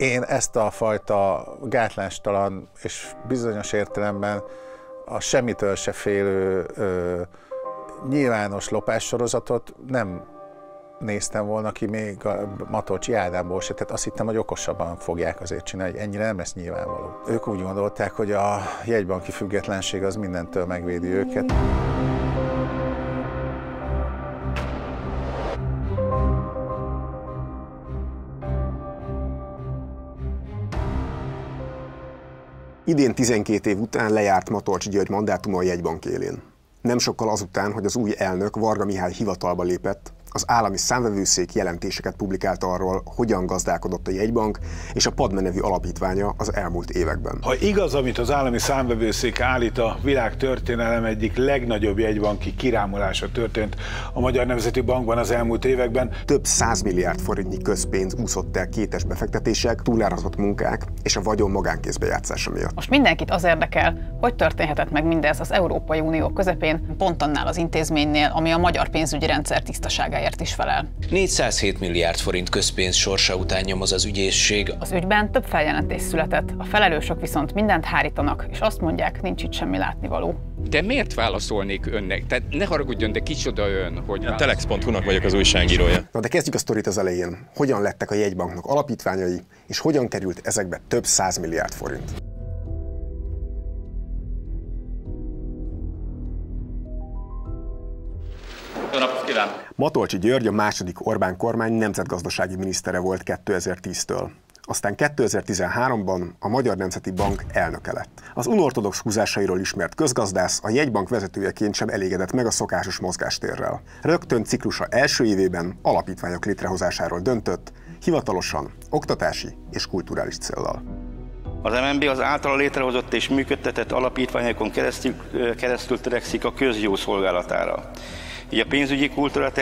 Én ezt a fajta gátlástalan és bizonyos értelemben a semmitől se félő nyilvános lopássorozatot nem néztem volna ki még a Matolcsy Ádámból se, tehát azt hittem, hogy okosabban fogják azért csinálni, hogy ennyire nem lesz nyilvánvaló. Ők úgy gondolták, hogy a jegybanki függetlenség az mindentől megvédi őket. Idén 12 év után lejárt Matolcsy György mandátuma a jegybank élén. Nem sokkal azután, hogy az új elnök, Varga Mihály hivatalba lépett, az állami számvevőszék jelentéseket publikált arról, hogyan gazdálkodott a jegybank és a Padme nevű alapítványa az elmúlt években. Ha igaz, amit az állami számvevőszék állít, a világtörténelem egyik legnagyobb jegybanki kirámolása történt a Magyar Nemzeti Bankban az elmúlt években. Több 100 milliárd forintnyi közpénz úszott el kétes befektetések, túlárazott munkák és a vagyon magánkézbe játszása miatt. Most mindenkit az érdekel, hogy történhetett meg mindez az Európai Unió közepén, pont annál az intézménynél, ami a magyar pénzügyi rendszer tisztaságáért is felel. 407 milliárd forint közpénz sorsa után nyomoz az ügyészség. Az ügyben több feljelentés született, a felelősök viszont mindent hárítanak, és azt mondják, nincs itt semmi látnivaló. De miért válaszolnék önnek? Tehát ne haragudjon, de kicsoda ön, hogy... A Telex.hu-nak vagyok az újságírója. Na de kezdjük a sztorit az elején. Hogyan lettek a jegybanknak alapítványai, és hogyan került ezekbe több 100 milliárd forint? Jó napot kívánok! Matolcsy György a második Orbán kormány nemzetgazdasági minisztere volt 2010-től. Aztán 2013-ban a Magyar Nemzeti Bank elnöke lett. Az unortodox húzásairól ismert közgazdász a jegybank vezetőjeként sem elégedett meg a szokásos mozgástérrel. Rögtön ciklusa első évében alapítványok létrehozásáról döntött, hivatalosan oktatási és kulturális céllal. Az MNB az általa létrehozott és működtetett alapítványokon keresztül törekszik a közjó szolgálatára. Így a pénzügyi kultúra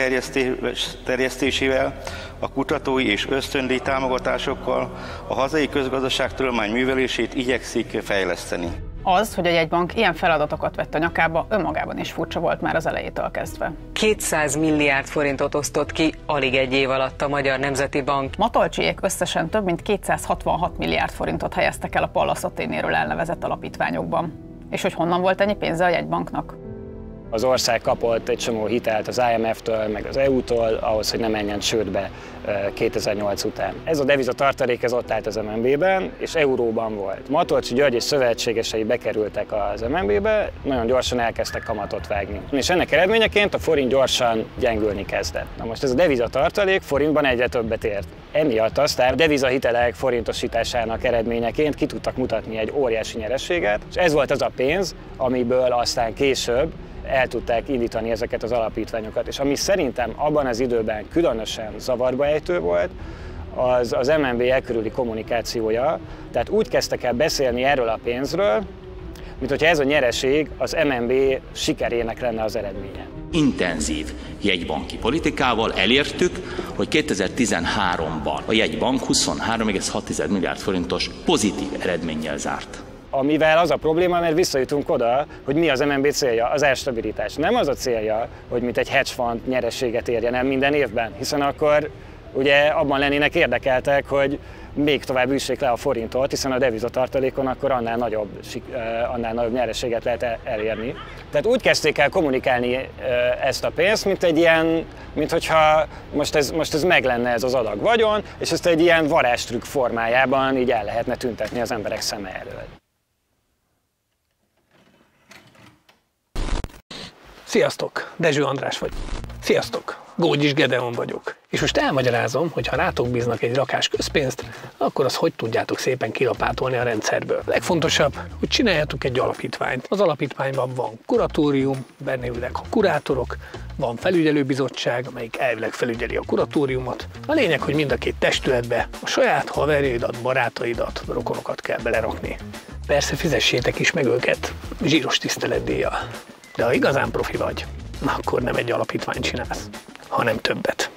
terjesztésével, a kutatói és ösztöndíj támogatásokkal a hazai közgazdaság tudomány művelését igyekszik fejleszteni. Az, hogy a jegybank ilyen feladatokat vett a nyakába, önmagában is furcsa volt már az elejétől kezdve. 200 milliárd forintot osztott ki alig egy év alatt a Magyar Nemzeti Bank. Matolcsyék összesen több mint 266 milliárd forintot helyeztek el a Pallas Athénéről elnevezett alapítványokban. És hogy honnan volt ennyi pénze a jegybanknak? Az ország kapott egy csomó hitelt az IMF-től, meg az EU-tól, ahhoz, hogy ne menjen csődbe 2008 után. Ez a devizatartalék ez ott állt az MNB-ben, és euróban volt. Matolcsy György és szövetségesei bekerültek az MNB-be, nagyon gyorsan elkezdtek kamatot vágni. És ennek eredményeként a forint gyorsan gyengülni kezdett. Na most ez a devizatartalék forintban egyre többet ért. Emiatt aztán a devizahitelek forintosításának eredményeként ki tudtak mutatni egy óriási nyereséget, és ez volt az a pénz, amiből aztán később el tudták indítani ezeket az alapítványokat. És ami szerintem abban az időben különösen zavarba ejtő volt, az MNB körüli kommunikációja. Tehát úgy kezdtek el beszélni erről a pénzről, mint hogyha ez a nyereség az MNB sikerének lenne az eredménye. Intenzív jegybanki politikával elértük, hogy 2013-ban a jegybank 23,6 milliárd forintos pozitív eredménnyel zárt. Amivel az a probléma, mert visszajutunk oda, hogy mi az MNB célja, az árstabilitás. Nem az a célja, hogy mint egy hedge fund nyerességet érjen el minden évben, hiszen akkor ugye abban lennének érdekeltek, hogy még tovább üssék le a forintot, hiszen a devizatartalékon akkor annál nagyobb nyerességet lehet elérni. Tehát úgy kezdték el kommunikálni ezt a pénzt, mint hogyha most ez meg lenne ez az adag vagyon, és ezt egy ilyen varázstrükk formájában így el lehetne tüntetni az emberek szeme elől. Sziasztok! Dezső András vagyok. Sziasztok! Gógyis Gedeon vagyok. És most elmagyarázom, hogy ha rátok bíznak egy rakás közpénzt, akkor azt hogy tudjátok szépen kilapátolni a rendszerből. A legfontosabb, hogy csináljatok egy alapítványt. Az alapítványban van kuratórium, benne ülnek a kurátorok, van felügyelőbizottság, amelyik elvileg felügyeli a kuratóriumot. A lényeg, hogy mind a két testületbe a saját haverjaidat, barátaidat, rokonokat kell belerakni. Persze fizessétek is meg őket zsíros tiszteletdíjjal. De ha igazán profi vagy, akkor nem egy alapítványt csinálsz, hanem többet.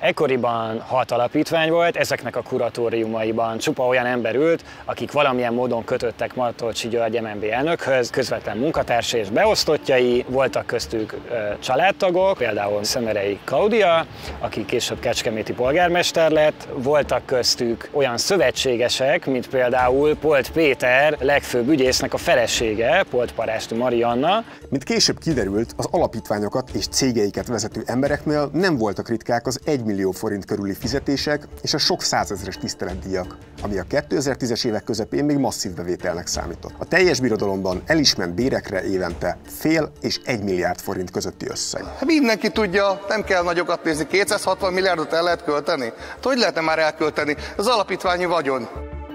Ekkoriban 6 alapítvány volt, ezeknek a kuratóriumaiban csupa olyan ember ült, akik valamilyen módon kötöttek Matolcsy György MNB elnökhöz, közvetlen munkatársai és beosztottjai, voltak köztük családtagok, például Szemerei Klaudia, aki később kecskeméti polgármester lett, voltak köztük olyan szövetségesek, mint például Polt Péter legfőbb ügyésznek a felesége, Polt Parázsty Marianna. Mint később kiderült, az alapítványokat és cégeiket vezető embereknél nem voltak ritkák az 1 millió forint körüli fizetések és a sok százezres tiszteletdíjak, ami a 2010-es évek közepén még masszív bevételnek számított. A teljes birodalomban elisment bérekre évente fél és 1 milliárd forint közötti összeg. Mindenki tudja, nem kell nagyokat nézni, 260 milliárdot el lehet költeni? Hogy lehetne már elkölteni? Az alapítványi vagyon.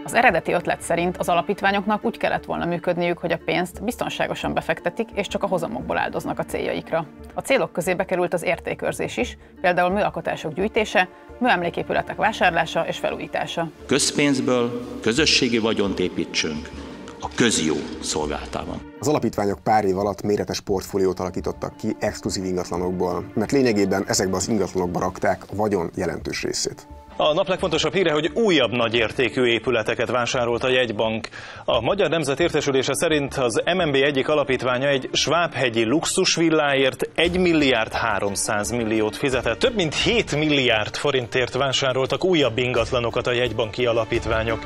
Az eredeti ötlet szerint az alapítványoknak úgy kellett volna működniük, hogy a pénzt biztonságosan befektetik, és csak a hozamokból áldoznak a céljaikra. A célok közé bekerült az értékőrzés is, például műalkotások gyűjtése, műemléképületek vásárlása és felújítása. Közpénzből közösségi vagyont építsünk a közjó szolgáltában. Az alapítványok pár év alatt méretes portfóliót alakítottak ki exkluzív ingatlanokból, mert lényegében ezekbe az ingatlanokba rakták a vagyon jelentős részét. A nap legfontosabb híre, hogy újabb nagyértékű épületeket vásárolt a jegybank. A Magyar Nemzet értesülése szerint az MNB egyik alapítványa egy svábhegyi luxusvilláért 1 milliárd 300 milliót fizetett. Több mint 7 milliárd forintért vásároltak újabb ingatlanokat a jegybanki alapítványok.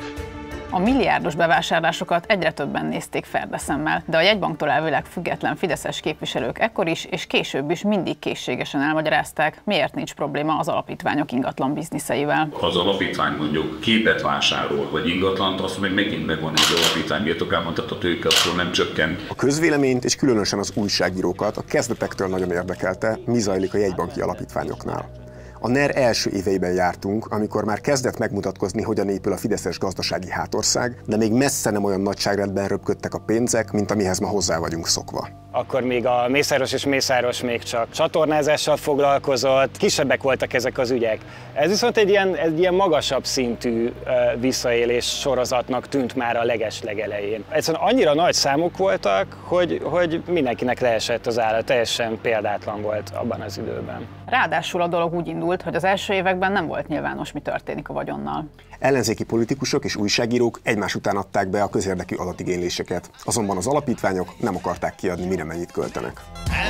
A milliárdos bevásárlásokat egyre többen nézték ferdeszemmel, de a jegybanktól elvileg független fideszes képviselők ekkor is és később is mindig készségesen elmagyarázták, miért nincs probléma az alapítványok ingatlan bizniszeivel. Ha az alapítvány mondjuk képet vásárol, vagy ingatlant, azt meg megint megvan egy alapítvány, birtokában, a tőke akkor nem csökken. A közvéleményt és különösen az újságírókat a kezdetektől nagyon érdekelte, mi zajlik a jegybanki alapítványoknál. A NER első éveiben jártunk, amikor már kezdett megmutatkozni, hogyan épül a fideszes gazdasági hátország, de még messze nem olyan nagyságrendben röpködtek a pénzek, mint amihez ma hozzá vagyunk szokva. Akkor még a Mészáros és Mészáros még csak csatornázással foglalkozott, kisebbek voltak ezek az ügyek. Ez viszont egy ilyen magasabb szintű visszaélés sorozatnak tűnt már a legelején. Egyszerűen annyira nagy számok voltak, hogy mindenkinek leesett az ára, teljesen példátlan volt abban az időben. Ráadásul a dolog úgy indult, hogy az első években nem volt nyilvános, mi történik a vagyonnal. Ellenzéki politikusok és újságírók egymás után adták be a közérdekű adatigényléseket, azonban az alapítványok nem akarták kiadni, mire mennyit költenek.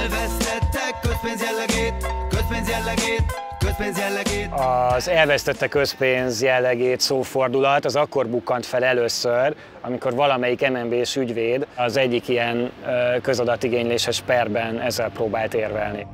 Elvesztettek közpénz jellegét. Az elvesztette közpénz jellegét szófordulat az akkor bukkant fel először, amikor valamelyik MNB-s ügyvéd az egyik ilyen közadatigényléses perben ezzel próbált érvelni.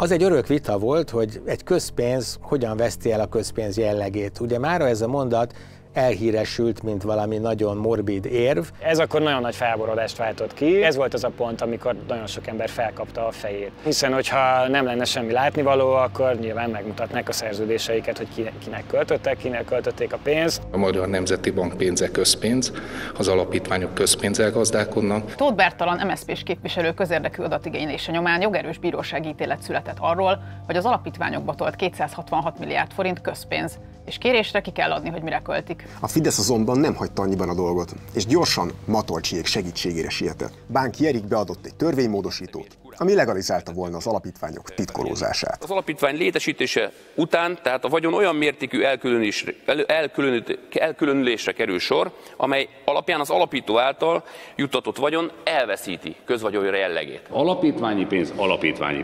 Az egy örök vita volt, hogy egy közpénz hogyan veszti el a közpénz jellegét. Ugye mára ez a mondat elhíresült, mint valami nagyon morbid érv. Ez akkor nagyon nagy felborodást váltott ki. Ez volt az a pont, amikor nagyon sok ember felkapta a fejét. Hiszen, hogyha nem lenne semmi látnivaló, akkor nyilván megmutatnák a szerződéseiket, hogy kinek költöttek, kinek költötték a pénzt. A Magyar Nemzeti Bank pénze közpénz, az alapítványok közpénzzel gazdálkodnak. Tóth Bertalan MSZP-s képviselő közérdekű adatigénylése nyomán jogerős bírósági ítélet született arról, hogy az alapítványokba tolt 266 milliárd forint közpénz, és kérésre ki kell adni, hogy mire költik. A Fidesz azonban nem hagyta annyiban a dolgot, és gyorsan Matolcsyék segítségére sietett. Bánki Erik beadott egy törvénymódosítót, ami legalizálta volna az alapítványok titkolózását. Az alapítvány létesítése után, tehát a vagyon olyan mértékű elkülönülésre kerül sor, amely alapján az alapító által juttatott vagyon elveszíti közvagyonra jellegét. Alapítványi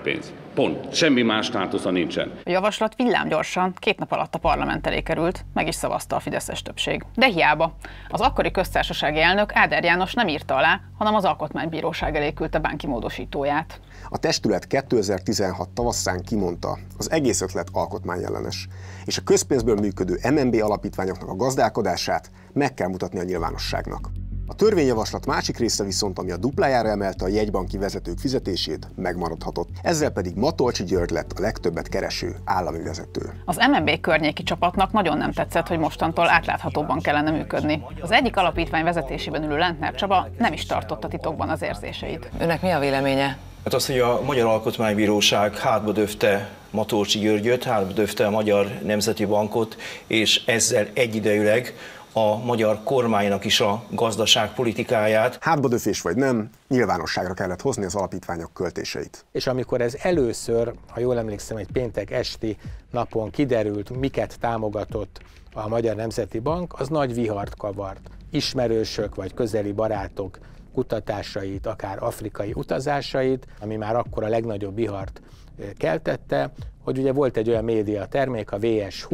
pénz. Pont. Semmi más státusza nincsen. A javaslat villámgyorsan 2 nap alatt a parlament elé került, meg is szavazta a fideszes többség. De hiába. Az akkori köztársasági elnök Áder János nem írta alá, hanem az Alkotmánybíróság elé küldte Bánki módosítóját. A testület 2016 tavasszán kimondta, az egész ötlet alkotmányellenes, és a közpénzből működő MNB alapítványoknak a gazdálkodását meg kell mutatni a nyilvánosságnak. A törvényjavaslat másik része viszont, ami a duplájára emelte a jegybanki vezetők fizetését, megmaradhatott. Ezzel pedig Matolcsy György lett a legtöbbet kereső állami vezető. Az MNB környéki csapatnak nagyon nem tetszett, hogy mostantól átláthatóbban kellene működni. Az egyik alapítvány vezetésében ülő Lentner Csaba nem is tartotta titokban az érzéseit. Önnek mi a véleménye? Hát az, hogy a Magyar Alkotmánybíróság hátba döfte Matolcsy Györgyöt, hátba döfte a Magyar Nemzeti Bankot, és ezzel egyidejűleg a magyar kormánynak is a gazdaságpolitikáját. Hátbadöfés vagy nem, nyilvánosságra kellett hozni az alapítványok költéseit. És amikor ez először, ha jól emlékszem, egy péntek esti napon kiderült, miket támogatott a Magyar Nemzeti Bank, az nagy vihart kavart. Ismerősök vagy közeli barátok kutatásait, akár afrikai utazásait, ami már akkor a legnagyobb vihart keltette, hogy ugye volt egy olyan média termék, a VSH,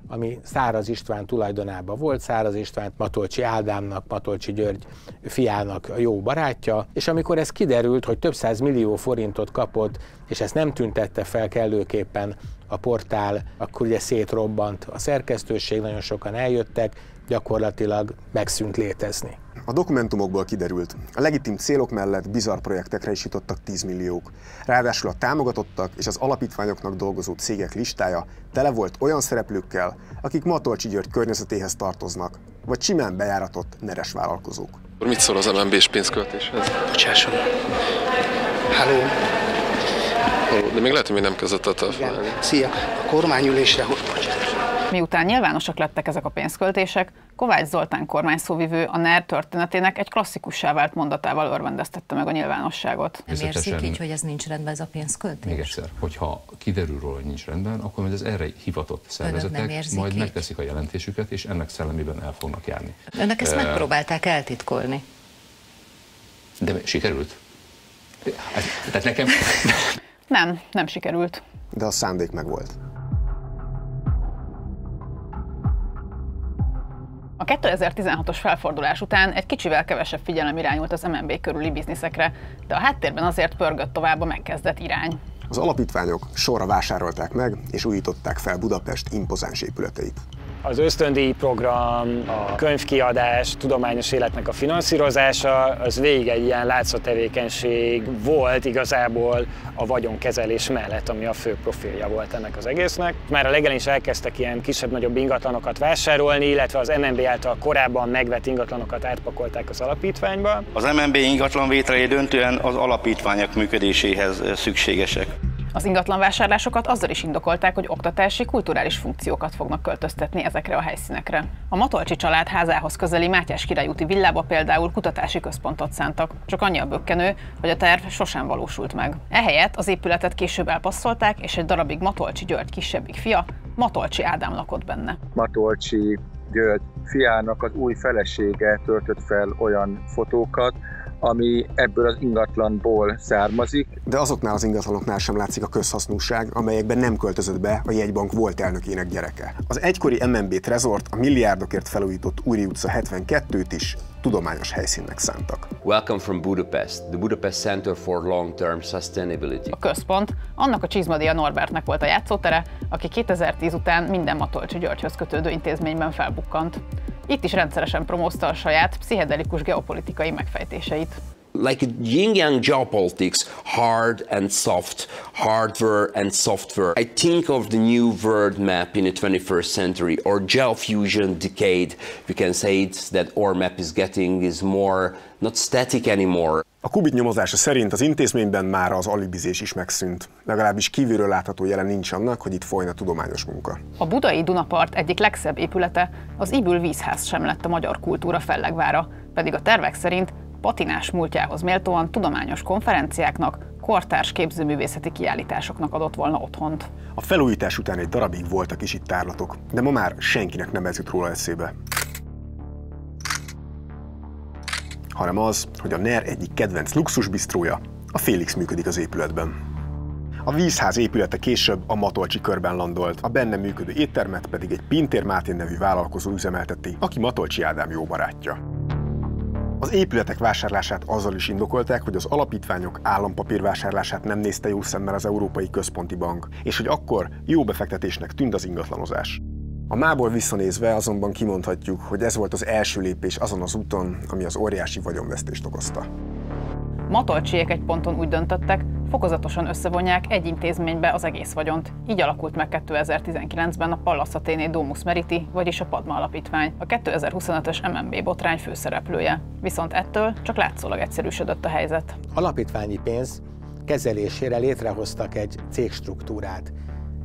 ami Száraz István tulajdonában volt, Száraz Istvánt Matolcsy Ádámnak, Matolcsy György fiának jó barátja, és amikor ez kiderült, hogy több 100 millió forintot kapott, és ezt nem tüntette fel kellőképpen a portál, akkor ugye szétrobbant a szerkesztőség, nagyon sokan eljöttek, gyakorlatilag megszűnt létezni. A dokumentumokból kiderült, a legitim célok mellett bizarr projektekre is jutottak 10 milliók. Ráadásul a támogatottak és az alapítványoknak dolgozó cégek listája tele volt olyan szereplőkkel, akik Matolcsy György környezetéhez tartoznak, vagy simán bejáratott neres vállalkozók. Mit szól az MNB-s pénzköltéshez? Bocsásson. Halló. De még lehet, hogy még nem kezdett el telefonálni. Szia, a kormányülésre hogy Miután nyilvánosak lettek ezek a pénzköltések, Kovács Zoltán kormányszóvivő a NER történetének egy klasszikussá vált mondatával örvendeztette meg a nyilvánosságot. Nem érzik így, hogy ez nincs rendben, ez a pénzköltés? Még egyszer, hogyha kiderül róla, hogy nincs rendben, akkor majd az erre hivatott szervezetek majd megteszik a jelentésüket, és ennek szellemében el fognak járni. Önök ezt megpróbálták eltitkolni? De sikerült? Tehát nekem... Nem sikerült. De a szándék megvolt. A 2016-os felfordulás után egy kicsivel kevesebb figyelem irányult az MNB körüli bizniszekre, de a háttérben azért pörgött tovább a megkezdett irány. Az alapítványok sorra vásárolták meg és újították fel Budapest impozáns épületeit. Az ösztöndíj program, a könyvkiadás, tudományos életnek a finanszírozása, az végig egy ilyen látszótevékenység volt igazából a vagyonkezelés mellett, ami a fő profilja volt ennek az egésznek. Már a legelején is elkezdtek ilyen kisebb-nagyobb ingatlanokat vásárolni, illetve az MNB által korábban megvett ingatlanokat átpakolták az alapítványba. Az MNB ingatlanvételei döntően az alapítványok működéséhez szükségesek. Az ingatlanvásárlásokat azzal is indokolták, hogy oktatási, kulturális funkciókat fognak költöztetni ezekre a helyszínekre. A Matolcsy család házához közeli Mátyás Király úti villába például kutatási központot szántak, csak annyi a bökkenő, hogy a terv sosem valósult meg. Ehelyett az épületet később elpasszolták, és egy darabig Matolcsy György kisebbik fia, Matolcsy Ádám lakott benne. Matolcsy György fiának az új felesége töltött fel olyan fotókat, ami ebből az ingatlanból származik. De azoknál az ingatlanoknál sem látszik a közhasznúság, amelyekben nem költözött be a jegybank volt elnökének gyereke. Az egykori MNB Trezort, a milliárdokért felújított Úri utca 72-t is tudományos helyszínnek szántak. Welcome from Budapest, the Budapest Center for Long-Term Sustainability. A központ annak a Csizmadia Norbertnek volt a játszótere, aki 2010 után minden Matolcsy Györgyhöz kötődő intézményben felbukkant. Itt is rendszeresen promózta a saját pszichedelikus geopolitikai megfejtéseit. Like yin-yang geopolitics, hard and soft, hardware and software. I think of the new world map in the 21st century, or geofusion decade. We can say that our map is getting is more not static anymore. A Kubit nyomozása szerint az intézményben már az alibizés is megszűnt. Legalábbis kívülről látható jelen nincs annak, hogy itt folyna tudományos munka. A budai Dunapart egyik legszebb épülete, az Ybül vízház sem lett a magyar kultúra fellegvára, pedig a tervek szerint patinás múltjához méltóan tudományos konferenciáknak, kortárs képzőművészeti kiállításoknak adott volna otthont. A felújítás után egy darabig voltak is itt tárlatok, de ma már senkinek nem ez jut róla eszébe. Hanem az, hogy a NER egyik kedvenc luxusbistrója, a Félix működik az épületben. A vízház épülete később a Matolcsy körben landolt, a benne működő éttermet pedig egy Pintér Máté nevű vállalkozó üzemelteti, aki Matolcsy Ádám jó barátja. Az épületek vásárlását azzal is indokolták, hogy az alapítványok állampapírvásárlását nem nézte jó szemmel az Európai Központi Bank, és hogy akkor jó befektetésnek tűnt az ingatlanozás. A mából visszanézve azonban kimondhatjuk, hogy ez volt az első lépés azon az úton, ami az óriási vagyonvesztést okozta. Matolcsyék egy ponton úgy döntöttek, fokozatosan összevonják egy intézménybe az egész vagyont. Így alakult meg 2019-ben a Pallas Athéné Domus Meriti, vagyis a Padma Alapítvány, a 2025-ös MNB botrány főszereplője. Viszont ettől csak látszólag egyszerűsödött a helyzet. Alapítványi pénz kezelésére létrehoztak egy cégstruktúrát.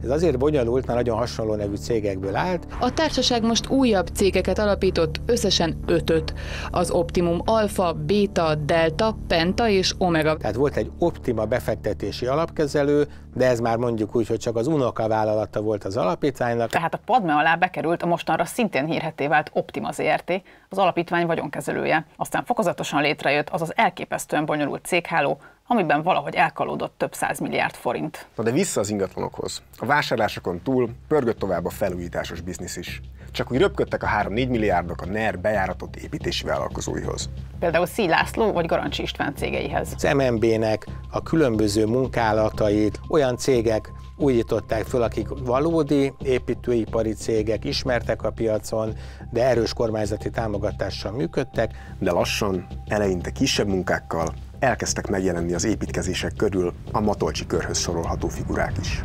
Ez azért bonyolult, mert nagyon hasonló nevű cégekből állt. A társaság most újabb cégeket alapított, összesen 5-öt. Az Optimum Alpha, Beta, Delta, Penta és Omega. Tehát volt egy Optima befektetési alapkezelő, de ez már mondjuk úgy, hogy csak az unokavállalata volt az alapítványnak. Tehát a padme alá bekerült a mostanra szintén hírhedté vált Optima Zrt., az alapítvány vagyonkezelője. Aztán fokozatosan létrejött az az elképesztően bonyolult cégháló, amiben valahogy elkalódott több 100 milliárd forint. Na de vissza az ingatlanokhoz. A vásárlásokon túl pörgött tovább a felújításos biznisz is. Csak úgy röpködtek a 3-4 milliárdok a NER bejáratott építési vállalkozóihoz. Például Szíj László vagy Garancsi István cégeihez. Az MNB-nek a különböző munkálatait olyan cégek újították föl, akik valódi építőipari cégek, ismertek a piacon, de erős kormányzati támogatással működtek. De lassan, eleinte kisebb munkákkal elkezdtek megjelenni az építkezések körül a Matolcsy körhöz sorolható figurák is.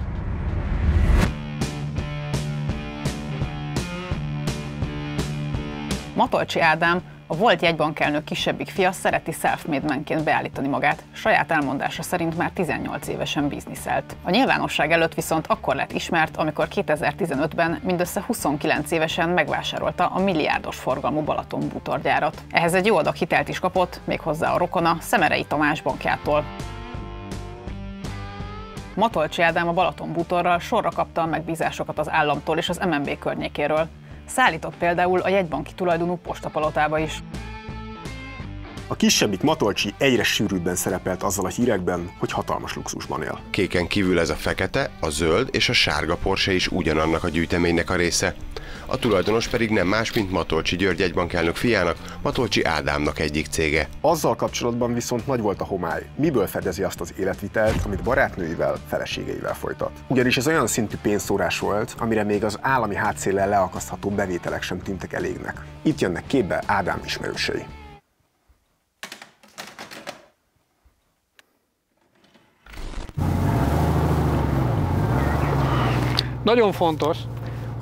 Matolcsy Ádám, a volt jegybankelnök kisebbik fia szereti self-made manként beállítani magát, saját elmondása szerint már 18 évesen bizniszelt. A nyilvánosság előtt viszont akkor lett ismert, amikor 2015-ben mindössze 29 évesen megvásárolta a milliárdos forgalmú Balaton bútorgyárat. Ehhez egy jó adag hitelt is kapott, méghozzá a rokona, Szemerei Tamás bankjától. Matolcsy Ádám a Balaton bútorral sorra kapta a megbízásokat az államtól és az MNB környékéről. Szállított például a jegybanki tulajdonú postapalotába is. A kisebbik Matolcsy egyre sűrűbben szerepelt azzal a hírekben, hogy hatalmas luxusban él. Kéken kívül ez a fekete, a zöld és a sárga Porsche is ugyanannak a gyűjteménynek a része. A tulajdonos pedig nem más, mint Matolcsy György jegybankelnök fiának, Matolcsy Ádámnak egyik cége. Azzal kapcsolatban viszont nagy volt a homály, miből fedezi azt az életvitelt, amit barátnőivel, feleségeivel folytat. Ugyanis ez olyan szintű pénzszórás volt, amire még az állami hátszéllel leakasztható bevételek sem tűntek elégnek. Itt jönnek képbe Ádám ismerősei. Nagyon fontos,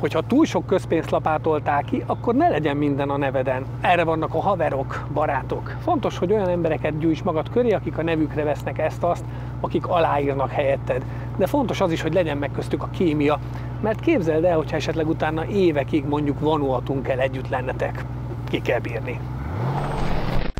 hogy ha túl sok közpénzt lapátoltál ki, akkor ne legyen minden a neveden. Erre vannak a haverok, barátok. Fontos, hogy olyan embereket gyűjts magad köré, akik a nevükre vesznek ezt-azt, akik aláírnak helyetted. De fontos az is, hogy legyen meg köztük a kémia, mert képzeld el, hogyha esetleg utána évekig mondjuk Vanuatunkkal együtt lennetek. Ki kell bírni.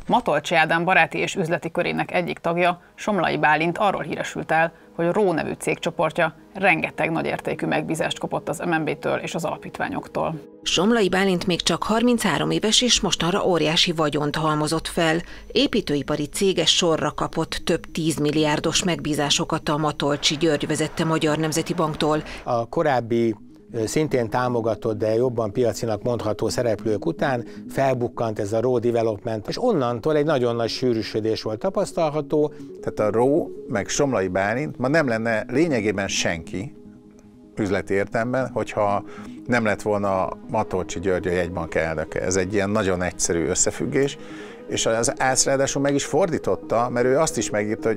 Matolcsy Ádám baráti és üzleti körének egyik tagja, Somlai Bálint arról híresült el, hogy Ró nevű cégcsoportja rengeteg nagyértékű megbízást kapott az MNB-től és az alapítványoktól. Somlai Bálint még csak 33 éves és mostanra óriási vagyont halmozott fel. Építőipari cége sorra kapott több 10 milliárdos megbízásokat a Matolcsy György vezette Magyar Nemzeti Banktól. A korábbi szintén támogatott, de jobban piacinak mondható szereplők után felbukkant ez a Ró Development, és onnantól egy nagyon nagy sűrűsödés volt tapasztalható. Tehát a Ró meg Somlai Bálint ma nem lenne lényegében senki üzleti értelemben, hogyha nem lett volna Matolcsy György a jegybank elnöke. Ez egy ilyen nagyon egyszerű összefüggés, és az ÁSZ ráadásul meg is fordította, mert ő azt is megírta,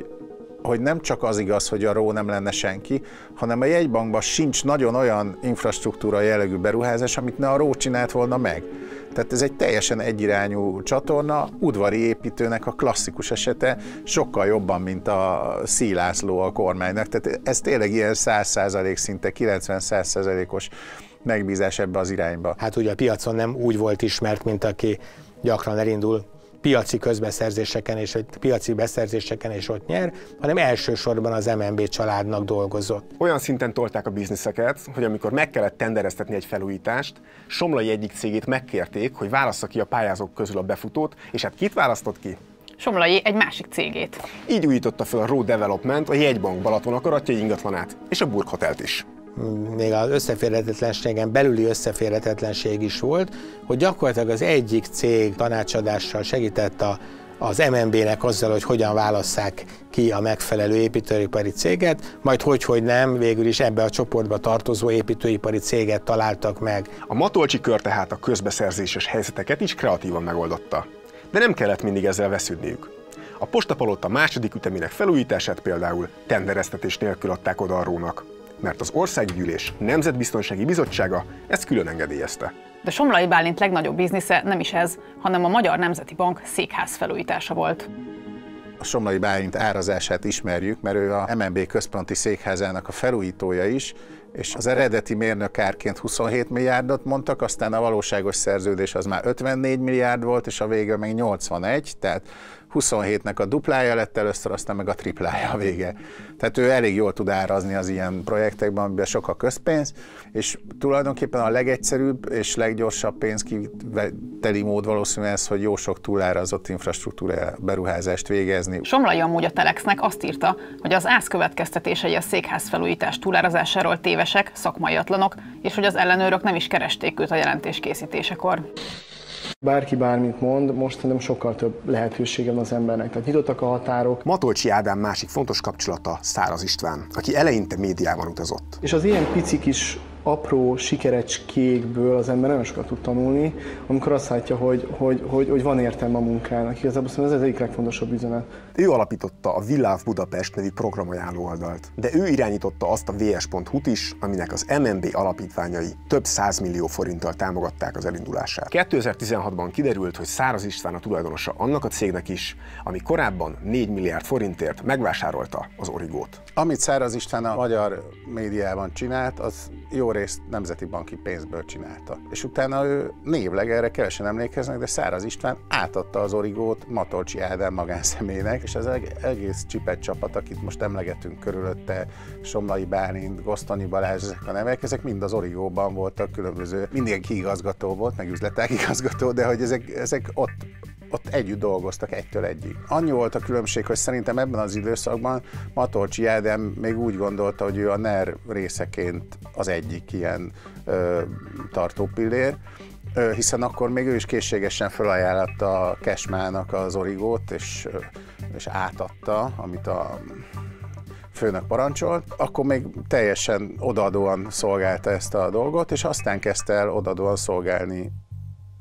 hogy nem csak az igaz, hogy a Ró nem lenne senki, hanem a jegybankban sincs nagyon olyan infrastruktúra jellegű beruházás, amit ne a Ró csinált volna meg. Tehát ez egy teljesen egyirányú csatorna, udvari építőnek a klasszikus esete, sokkal jobban, mint a Szíj László a kormánynak. Tehát ez tényleg ilyen 100% szinte 90-100%-os megbízás ebbe az irányba. Hát ugye a piacon nem úgy volt ismert, mint aki gyakran elindul piaci közbeszerzéseken és piaci beszerzéseken és ott nyer, hanem elsősorban az MNB családnak dolgozott. Olyan szinten tolták a bizniszeket, hogy amikor meg kellett tendereztetni egy felújítást, Somlai egyik cégét megkérték, hogy válassza ki a pályázók közül a befutót, és hát kit választott ki? Somlai egy másik cégét. Így újította fel a Ró Development a jegybank Balaton akaratjai ingatlanát, és a Burg Hotelt is. Még az összeférhetetlenségen belüli összeférhetetlenség is volt, hogy gyakorlatilag az egyik cég tanácsadással segített az MNB-nek azzal, hogy hogyan válasszák ki a megfelelő építőipari céget, majd hogy nem, végül is ebbe a csoportba tartozó építőipari céget találtak meg. A Matolcsy kör tehát a közbeszerzéses helyzeteket is kreatívan megoldotta. De nem kellett mindig ezzel vesződniük. A postapalota második ütemének felújítását például tendereztetés nélkül adták oda a Rónak, mert az Országgyűlés Nemzetbiztonsági Bizottsága ezt külön engedélyezte. De Somlai Bálint legnagyobb biznisze nem is ez, hanem a Magyar Nemzeti Bank székház felújítása volt. A Somlai Bálint árazását ismerjük, mert ő a MNB központi székházának a felújítója is, és az eredeti mérnökárként 27 milliárdot mondtak, aztán a valóságos szerződés az már 54 milliárd volt, és a vége meg 81, tehát 27-nek a duplája lett először, aztán meg a triplája a vége. Tehát ő elég jól tud árazni az ilyen projektekben, amiben sok a közpénz, és tulajdonképpen a legegyszerűbb és leggyorsabb pénzkiviteli mód valószínűleg ez, hogy jó sok túlárazott infrastruktúra beruházást végezni. Somlai amúgy a Telexnek azt írta, hogy az ÁSZ következtetései a székházfelújítás túlárazásáról tévesek, szakmaiatlanok, és hogy az ellenőrök nem is keresték őt a jelentés készítésekor. Bárki bármit mond, most nem sokkal több lehetősége van az embernek, tehát nyitottak a határok. Matolcsy Ádám másik fontos kapcsolata Száraz István, aki eleinte médiában utazott. És az ilyen pici kis apró sikerecskékből az ember nagyon sokat tud tanulni, amikor azt látja, hogy van értelme a munkának. Igazából ez az egyik legfontosabb üzenet. Ő alapította a Villáv Budapest nevű programajánló oldalt, de ő irányította azt a vs.hu-t is, aminek az MNB alapítványai több 100 millió forinttal támogatták az elindulását. 2016-ban kiderült, hogy Száraz István a tulajdonosa annak a cégnek is, ami korábban 4 milliárd forintért megvásárolta az Origót. Amit Száraz István a magyar médiában csinált, az jó részt nemzeti banki pénzből csinálta. És utána ő névleg, erre kevesen emlékeznek, de Száraz István átadta az Origót Matolcsy Ádám magánszemélynek, és ez egész csipet csapat, akit most emlegetünk körülötte, Somlai Bálint, Gosztonyi Balázs, ezek a nevek, ezek mind az Origóban voltak különböző, mindenki igazgató volt, meg üzletág igazgató, de hogy ezek ott együtt dolgoztak egytől egyig. Annyi volt a különbség, hogy szerintem ebben az időszakban Matolcsy Ádám még úgy gondolta, hogy ő a NER részeként az egyik ilyen tartópillér, hiszen akkor még ő is készségesen felajánlotta a Cashmának az Origót, és átadta, amit a főnök parancsolt, akkor még teljesen odaadóan szolgálta ezt a dolgot, és aztán kezdte el odaadóan szolgálni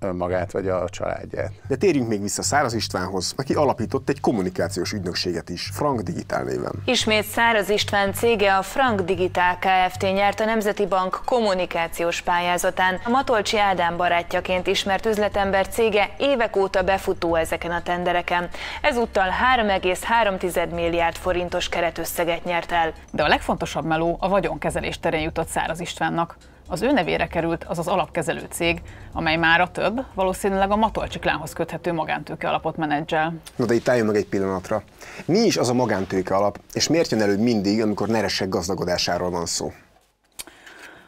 önmagát vagy a családját. De térjünk még vissza Száraz Istvánhoz, aki alapított egy kommunikációs ügynökséget is, Frank Digital néven. Ismét Száraz István cége, a Frank Digital Kft. Nyert a Nemzeti Bank kommunikációs pályázatán. A Matolcsy Ádám barátjaként ismert üzletember cége évek óta befutó ezeken a tendereken. Ezúttal 3,3 milliárd forintos keretösszeget nyert el. De a legfontosabb meló a vagyonkezelés terén jutott Száraz Istvánnak. Az ő nevére került az alapkezelő cég, amely mára több, valószínűleg a Matolcsy klánhoz köthető magántőke alapot menedzsel. Na de itt álljunk meg egy pillanatra. Mi is az a magántőke alap, és miért jön elő mindig, amikor neresek gazdagodásáról van szó?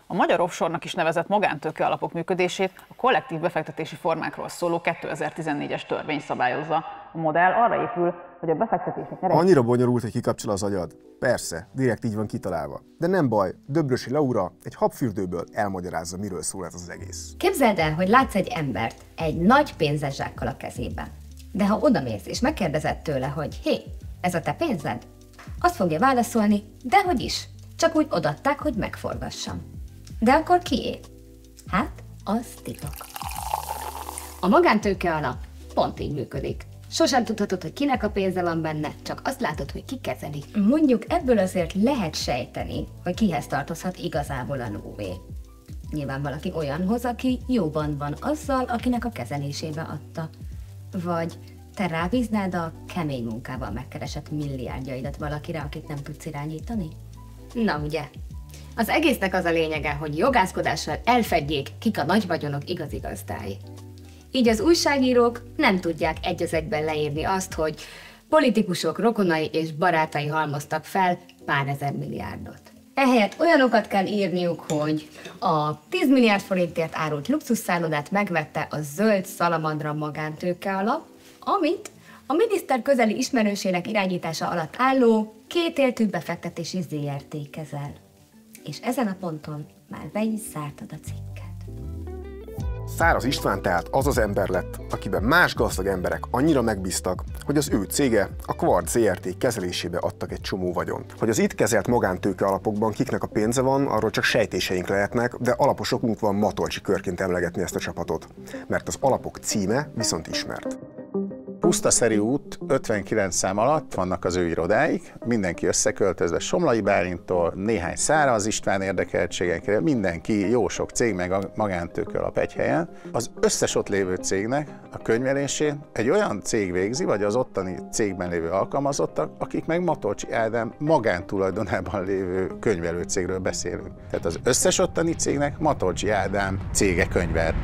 A magyar offshore-nak is nevezett magántőke alapok működését a kollektív befektetési formákról szóló 2014-es törvény szabályozza. A modell arra épül, hogy a befektetések... Annyira bonyolult, hogy kikapcsol az agyad? Persze, direkt így van kitalálva. De nem baj, Döbrösi Laura egy habfürdőből elmagyarázza, miről szól ez az egész. Képzeld el, hogy látsz egy embert egy nagy pénzes zsákkal a kezében. De ha odamész és megkérdezed tőle, hogy hé, ez a te pénzed? Azt fogja válaszolni, dehogy is. Csak úgy odaadták, hogy megforgassam. De akkor kié? Hát, az titok. A magántőke alap pont így működik. Sosem tudhatod, hogy kinek a pénze van benne, csak azt látod, hogy ki kezeli. Mondjuk ebből azért lehet sejteni, hogy kihez tartozhat igazából a lóvé. Nyilván valaki olyanhoz, aki jóban van azzal, akinek a kezelésébe adta. Vagy te rábíznád a kemény munkával megkeresett milliárdjaidat valakire, akit nem tudsz irányítani? Na ugye? Az egésznek az a lényege, hogy jogászkodással elfedjék, kik a nagy vagyonok igazi gazdái. Így az újságírók nem tudják egy az egyben leírni azt, hogy politikusok rokonai és barátai halmoztak fel pár ezer milliárdot. Ehelyett olyanokat kell írniuk, hogy a 10 milliárd forintért árult luxusszállodát megvette a Zöld Szalamandra magántőke alap, amit a miniszter közeli ismerősének irányítása alatt álló kétéltű befektetési ZRT kezel. És ezen a ponton már be is zártad a cikket. Száraz István tehát az az ember lett, akiben más gazdag emberek annyira megbíztak, hogy az ő cége, a Quartz ZRT kezelésébe adtak egy csomó vagyont. Hogy az itt kezelt magántőke alapokban kiknek a pénze van, arról csak sejtéseink lehetnek, de alapos okunk van Matolcsy körként emlegetni ezt a csapatot, mert az alapok címe viszont ismert. Pusztaszeri út 59 szám alatt vannak az ő irodáik, mindenki összeköltözve Somlai Bálintól, néhány Száraz István érdekeltségekre, mindenki, jó sok cég, meg a magántőke alap egy helyen. Az összes ott lévő cégnek a könyvelését egy olyan cég végzi, vagy az ottani cégben lévő alkalmazottak, akik meg Matolcsy Ádám magántulajdonában lévő könyvelőcégről beszélünk. Tehát az összes ottani cégnek Matolcsy Ádám cége könyvel.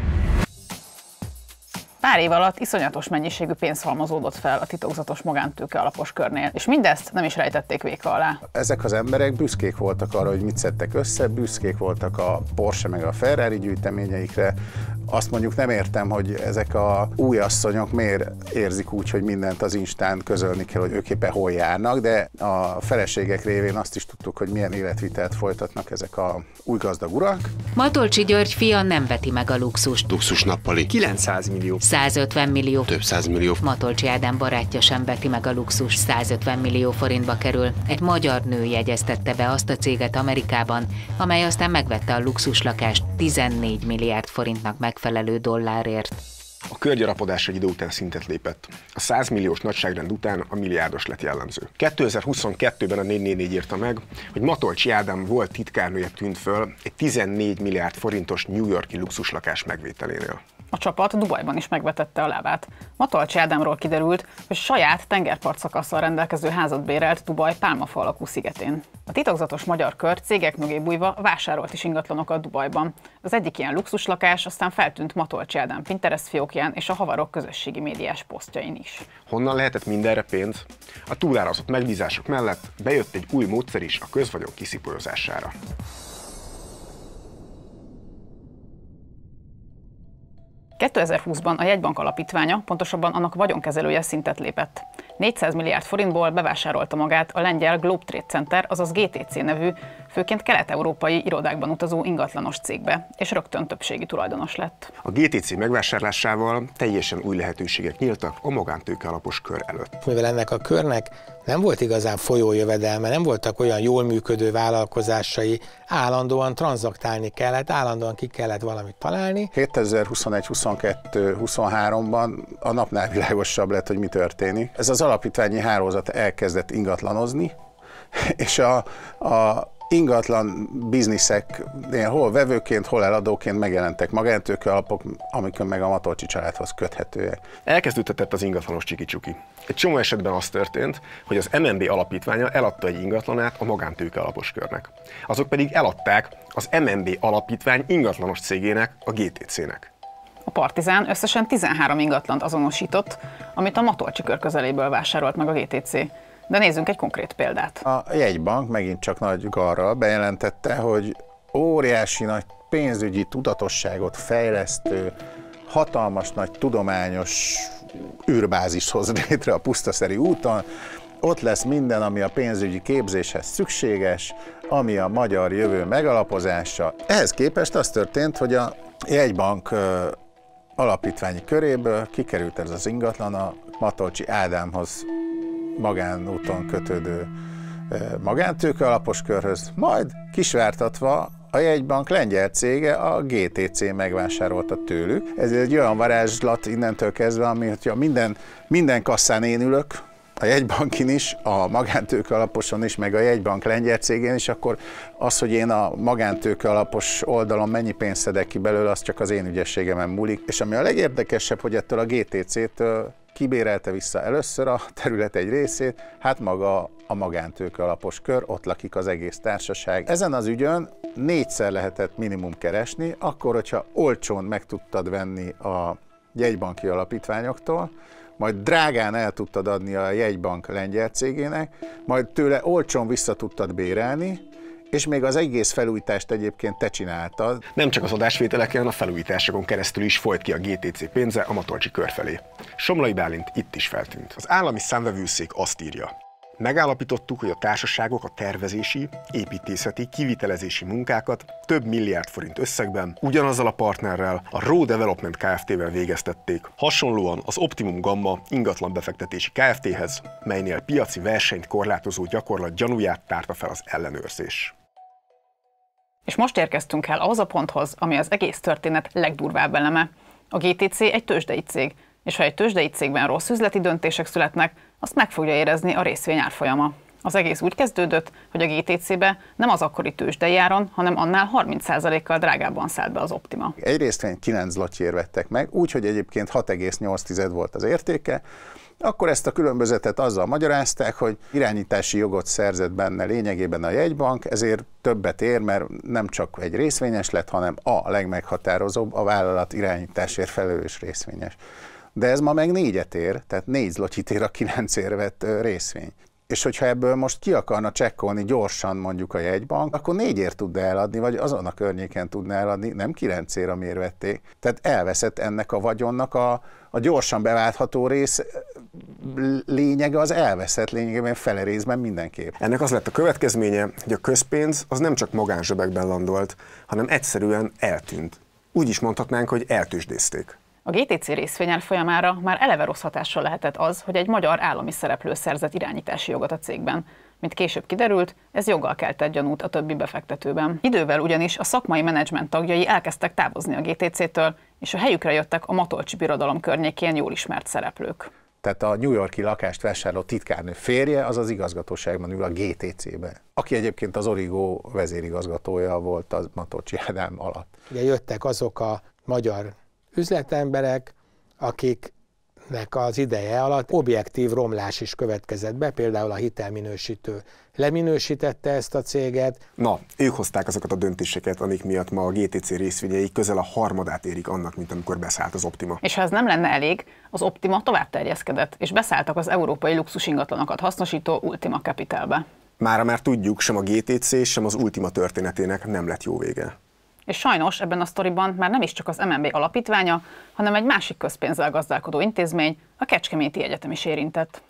Pár év alatt iszonyatos mennyiségű pénz halmozódott fel a titokzatos magántőke alapos körnél, és mindezt nem is rejtették véka alá. Ezek az emberek büszkék voltak arra, hogy mit szedtek össze, büszkék voltak a Porsche meg a Ferrari gyűjteményeikre. Azt mondjuk nem értem, hogy ezek a új asszonyok miért érzik úgy, hogy mindent az Instán közölni kell, hogy ők éppen hol járnak, de a feleségek révén azt is tudtuk, hogy milyen életvitelt folytatnak ezek a új gazdag urak. Matolcsy György fia nem veti meg a luxust. Luxus nappali. 900 millió. 150 millió. Több 100 millió. Matolcsy Ádám barátja sem veti meg a luxus, 150 millió forintba kerül. Egy magyar nő jegyeztette be azt a céget Amerikában, amely aztán megvette a luxuslakást 14 milliárd forintnak megfelelő dollárért. A körgyarapodás egy idő után szintet lépett. A 100 milliós nagyságrend után a milliárdos lett jellemző. 2022-ben a 444 írta meg, hogy Matolcsy Ádám volt titkárnője tűnt föl egy 14 milliárd forintos New York-i luxuslakás megvételénél. A csapat Dubajban is megvetette a lábát. Matolcsy Ádámról kiderült, hogy saját tengerpartszakasszal rendelkező házat bérelt Dubaj pálmafa alakú szigetén. A titokzatos magyar kör cégek mögé bújva vásárolt is ingatlanokat Dubajban. Az egyik ilyen luxuslakás aztán feltűnt Matolcsy Ádám Pinterest fiókján és a havarok közösségi médiás posztjain is. Honnan lehetett mindenre pénz? A túlárazott megbízások mellett bejött egy új módszer is a közvagyon kiszipolyozására. ...2020-ban a jegybank alapítványa, pontosabban annak vagyonkezelője szintet lépett. 400 milliárd forintból bevásárolta magát a lengyel Globe Trade Center, azaz GTC nevű, főként kelet-európai irodákban utazó ingatlanos cégbe, és rögtön többségi tulajdonos lett. A GTC megvásárlásával teljesen új lehetőségek nyíltak a magántőke alapos kör előtt. Mivel ennek a körnek nem volt igazán folyójövedelme, nem voltak olyan jól működő vállalkozásai, állandóan tranzaktálni kellett, állandóan ki kellett valamit találni. 2021-22-23-ban a napnál világosabb lett, hogy mi történik. Ez az alapítványi hálózat elkezdett ingatlanozni, és a ingatlan bizniszeknél hol vevőként, hol eladóként megjelentek magántőke alapok, amikor meg a Matolcsy családhoz köthetőek. Elkezdődhetett az ingatlanos csiki-csuki. Egy csomó esetben az történt, hogy az MNB alapítványa eladta egy ingatlanát a magántőke alapos körnek. Azok pedig eladták az MNB alapítvány ingatlanos cégének, a GTC-nek. A Partizán összesen 13 ingatlant azonosított, amit a Matolcsy kör közeléből vásárolt meg a GTC. De nézzünk egy konkrét példát. A jegybank megint csak nagy garral bejelentette, hogy óriási nagy pénzügyi tudatosságot fejlesztő, hatalmas nagy tudományos űrbázist hoz létre a Pusztaszeri úton. Ott lesz minden, ami a pénzügyi képzéshez szükséges, ami a magyar jövő megalapozása. Ehhez képest az történt, hogy a jegybank alapítványi köréből kikerült ez az ingatlan a Matolcsy Ádámhoz magánúton kötődő magántőke alapos körhöz, majd kisvártatva a jegybank lengyel cége, a GTC megvásárolta tőlük. Ez egy olyan varázslat innentől kezdve, ami hogyha minden kasszán én ülök, a jegybankin is, a magántőke alaposon is, meg a jegybank lengyel cégén is, akkor az, hogy én a magántőke alapos oldalon mennyi pénzt szedek ki belőle, az csak az én ügyességemen múlik. És ami a legérdekesebb, hogy ettől a GTC-től kibérelte vissza először a terület egy részét, hát maga a magántőke alapos kör, ott lakik az egész társaság. Ezen az ügyön 4-szer lehetett minimum keresni, akkor, hogyha olcsón meg tudtad venni a jegybanki alapítványoktól, majd drágán el tudtad adni a jegybank lengyel cégének, majd tőle olcsón vissza tudtad bérelni, és még az egész felújítást egyébként te csináltad. Nem csak az adásvételeken, a felújításokon keresztül is folyt ki a GTC pénze a Matolcsy kör felé. Somlai Bálint itt is feltűnt. Az állami számvevőszék azt írja: megállapítottuk, hogy a társaságok a tervezési, építészeti, kivitelezési munkákat több milliárd forint összegben ugyanazzal a partnerrel, a Raw Development Kft-vel végeztették, hasonlóan az Optimum Gamma ingatlan befektetési Kft-hez, melynél piaci versenyt korlátozó gyakorlat gyanúját tárta fel az ellenőrzés. És most érkeztünk el ahhoz a ponthoz, ami az egész történet legdurvább eleme. A GTC egy tőzsdei cég, És ha egy tőzsdei cégben rossz üzleti döntések születnek, azt meg fogja érezni a részvény árfolyama. Az egész úgy kezdődött, hogy a GTC-be nem az akkori tőzsdei áron, hanem annál 30%-kal drágábban szállt be az Optima. Egy részvényt 9 zlotyért vettek meg, úgyhogy egyébként 6,8 volt az értéke. Akkor ezt a különbözetet azzal magyarázták, hogy irányítási jogot szerzett benne lényegében a jegybank, ezért többet ér, mert nem csak egy részvényes lett, hanem a legmeghatározóbb, a vállalat irányításért felelős részvényes. De ez ma meg 4-et ér, tehát 4 zlotyit ér a 9-ért vett részvény. És hogyha ebből most ki akarna csekkolni gyorsan mondjuk a jegybank, akkor 4-ért tudna eladni, vagy azon a környéken tudna eladni, nem 9-ért, amiért vették. Tehát elveszett ennek a vagyonnak a gyorsan beváltható rész lényege, az elveszett lényegében fele részben mindenképp. Ennek az lett a következménye, hogy a közpénz az nem csak magánzsebekben landolt, hanem egyszerűen eltűnt. Úgy is mondhatnánk, hogy eltőzsdézték. A GTC részvényár folyamára már eleve rossz hatással lehetett az, hogy egy magyar állami szereplő szerzett irányítási jogot a cégben. Mint később kiderült, ez joggal keltett gyanút a többi befektetőben. Idővel ugyanis a szakmai menedzsment tagjai elkezdtek távozni a GTC-től, és a helyükre jöttek a Matolcsy Birodalom környékén jól ismert szereplők. Tehát a New York-i lakást vásárló titkárnő férje az az igazgatóságban ül a GTC-be, aki egyébként az Origo vezérigazgatója volt a Matolcsy Ádám alatt. Ugye jöttek azok a magyar üzletemberek, akiknek az ideje alatt objektív romlás is következett be, például a hitelminősítő leminősítette ezt a céget. Na, ők hozták azokat a döntéseket, amik miatt ma a GTC részvényei közel a harmadát érik annak, mint amikor beszállt az Optima. És ha ez nem lenne elég, az Optima tovább terjeszkedett, és beszálltak az európai luxusingatlanokat hasznosító Ultima Capitalbe. Mára már tudjuk, sem a GTC, sem az Ultima történetének nem lett jó vége. És sajnos ebben a sztoriban már nem is csak az MNB alapítványa, hanem egy másik közpénzzel gazdálkodó intézmény, a Kecskeméti Egyetem is érintett.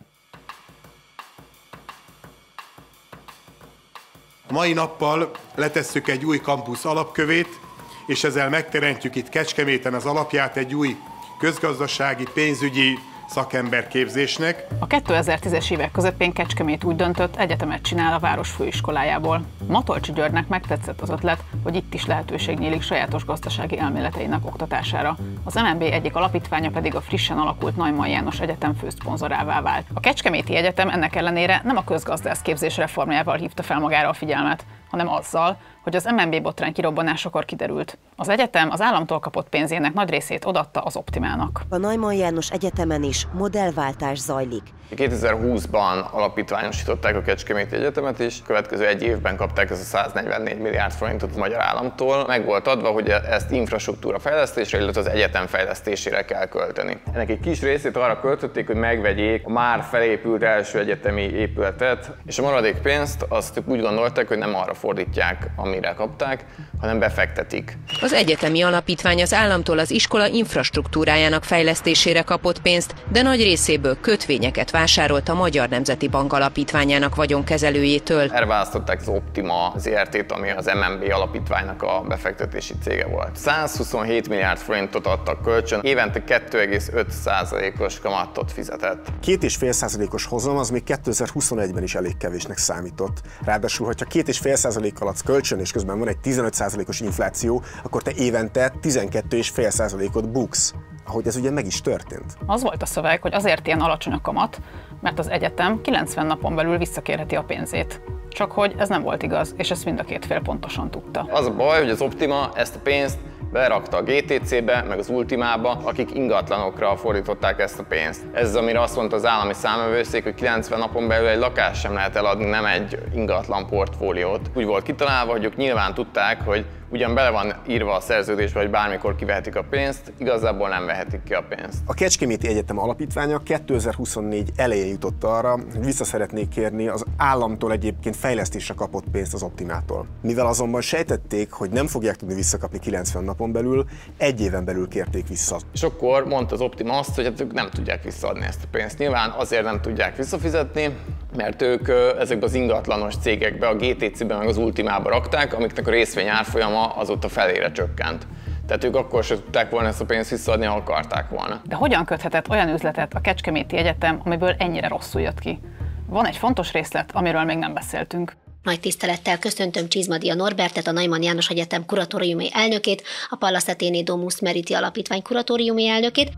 Mai nappal letesszük egy új kampusz alapkövét, és ezzel megteremtjük itt Kecskeméten az alapját egy új közgazdasági, pénzügyi szakemberképzésnek. A 2010-es évek közepén Kecskemét úgy döntött, egyetemet csinál a város főiskolájából. Matolcsy Györgynek megtetszett az ötlet, hogy itt is lehetőség nyílik sajátos gazdasági elméleteinek oktatására. Az MNB egyik alapítványa pedig a frissen alakult Neumann János Egyetem főszponzorává vált. A Kecskeméti Egyetem ennek ellenére nem a közgazdászképzés reformjával hívta fel magára a figyelmet, hanem azzal, hogy az MNB botrány kirobbanásakor kiderült. Az egyetem az államtól kapott pénzének nagy részét odaadta az Optimának. A Neumann János Egyetemen is modellváltás zajlik. 2020-ban alapítványosították a Kecskeméti Egyetemet, és a következő egy évben kapták ezt a 144 milliárd forintot a magyar államtól. Meg volt adva, hogy ezt infrastruktúra fejlesztésre, illetve az egyetem fejlesztésére kell költeni. Ennek egy kis részét arra költötték, hogy megvegyék a már felépült első egyetemi épületet, és a maradék pénzt azt úgy gondolták, hogy nem arra fordítják, amire kapták, hanem befektetik. Az egyetemi alapítvány az államtól az iskola infrastruktúrájának fejlesztésére kapott pénzt, de nagy részéből kötvényeket vásárolt a Magyar Nemzeti Bank alapítványának vagyonkezelőjétől. Erre választották az Optima ZRT-t, ami az MNB alapítványnak a befektetési cége volt. 127 milliárd forintot adtak kölcsön, évente 2,5%-os kamatot fizetett. 2,5%-os hozam az még 2021-ben is elég kevésnek számított. Ráadásul, hogyha 2,5%-kal adsz kölcsön, és közben van egy 15%-os infláció, akkor te évente 12,5%-ot buksz. Ahogy ez ugye meg is történt. Az volt a szöveg, hogy azért ilyen alacsony a kamat, mert az egyetem 90 napon belül visszakérheti a pénzét. Csak hogy ez nem volt igaz, és ezt mind a két fél pontosan tudta. Az a baj, hogy az Optima ezt a pénzt berakta a GTC-be, meg az Ultimába, akik ingatlanokra fordították ezt a pénzt. Ez az, amire azt mondta az állami számvevőszék, hogy 90 napon belül egy lakást sem lehet eladni, nem egy ingatlan portfóliót. Úgy volt kitalálva, hogy ők nyilván tudták, hogy ugyan bele van írva a szerződésbe, hogy bármikor kivehetik a pénzt, igazából nem vehetik ki a pénzt. A Kecskeméti Egyetem alapítványa 2024 elején jutott arra, hogy vissza szeretnék kérni az államtól egyébként fejlesztésre kapott pénzt az Optimától. Mivel azonban sejtették, hogy nem fogják tudni visszakapni 90 napon belül, egy éven belül kérték vissza. És akkor mondta az Optima azt, hogy hát ők nem tudják visszaadni ezt a pénzt. Nyilván azért nem tudják visszafizetni, mert ők ezekbe az ingatlanos cégekbe, a GTC-be meg az Ultimába rakták, amiknek a részvény árfolyama azóta felére csökkent. Tehát ők akkor sem tudták volna ezt a pénzt visszaadni, ha akarták volna. De hogyan köthetett olyan üzletet a Kecskeméti Egyetem, amiből ennyire rosszul jött ki? Van egy fontos részlet, amiről még nem beszéltünk. Nagy tisztelettel köszöntöm Csizmadia Norbertet, a Neumann János Egyetem kuratóriumi elnökét, a Pallas Athéné Domus Meriti Alapítvány kuratóriumi elnökét.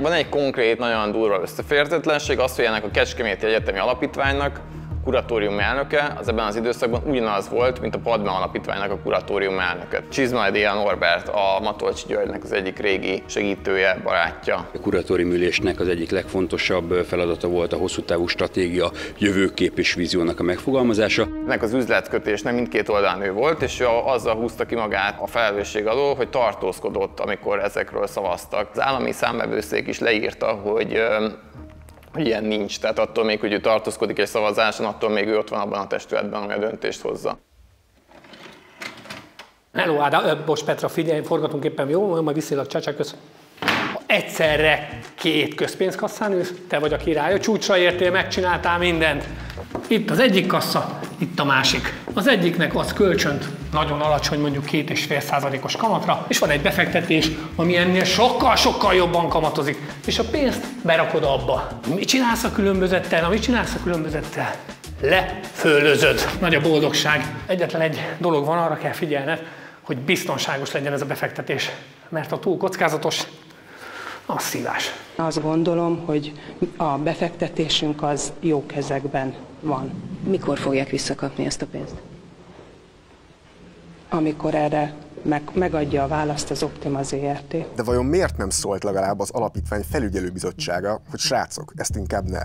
Van egy konkrét, nagyon durva összeférhetetlenség, az, hogy ennek a Kecskeméti Egyetemi Alapítványnak kuratórium elnöke az ebben az időszakban ugyanaz volt, mint a Padme Alapítványnak a kuratórium elnöke. Csizmadi Norbert, a Matolcsy Györgynek az egyik régi segítője, barátja. A kuratórium ülésnek az egyik legfontosabb feladata volt a hosszú távú stratégia, jövőkép és víziónak a megfogalmazása. Ennek az üzletkötésnek mindkét oldalán ő volt, és ő azzal húzta ki magát a felelősség alól, hogy tartózkodott, amikor ezekről szavaztak. Az állami számvevőszék is leírta, hogy ilyen nincs, tehát attól még, hogy ő tartózkodik egy szavazáson, attól még ő ott van abban a testületben, ami a döntést hozza. Hello, Ádám, bocs Petra, figyelj, forgatunk éppen, jó? Majd viszélek, csácsák, köszönöm. Egyszerre 2 közpénzkasszán ülsz, te vagy a király, a csúcsra értél, megcsináltál mindent. Itt az egyik kassa, itt a másik. Az egyiknek az kölcsönt nagyon alacsony, mondjuk 2,5%-os kamatra, és van egy befektetés, ami ennél sokkal-sokkal jobban kamatozik, és a pénzt berakod abba. Mit csinálsz a különbözettel? Mit csinálsz a különbözettel? Lefölözöd. Nagy a boldogság. Egyetlen egy dolog van, arra kell figyelned, hogy biztonságos legyen ez a befektetés, mert ha túl kockázatos, az szívás. Azt gondolom, hogy a befektetésünk az jó kezekben van. Mikor fogják visszakapni ezt a pénzt? Amikor erre megadja a választ az Optima ZRT. De vajon miért nem szólt legalább az alapítvány felügyelőbizottsága, hogy srácok, ezt inkább ne?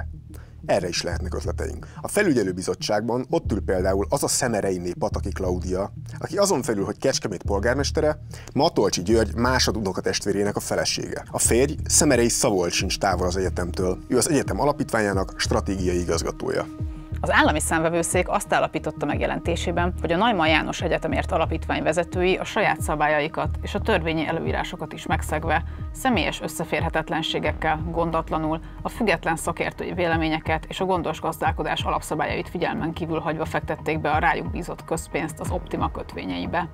Erre is lehetnek ötleteink. A felügyelőbizottságban ott ül például az a szemereiné Pataki Klaudia, aki azon felül, hogy Kecskemét polgármestere, Matolcsy György másodunokatestvérének a felesége. A férj Szemerei Szabolcs sincs távol az egyetemtől, ő az egyetem alapítványának stratégiai igazgatója. Az állami számvevőszék azt állapította meg jelentésében, hogy a Neumann János Egyetemért Alapítvány vezetői a saját szabályaikat és a törvényi előírásokat is megszegve, személyes összeférhetetlenségekkel, gondatlanul, a független szakértői véleményeket és a gondos gazdálkodás alapszabályait figyelmen kívül hagyva fektették be a rájuk bízott közpénzt az Optima kötvényeibe.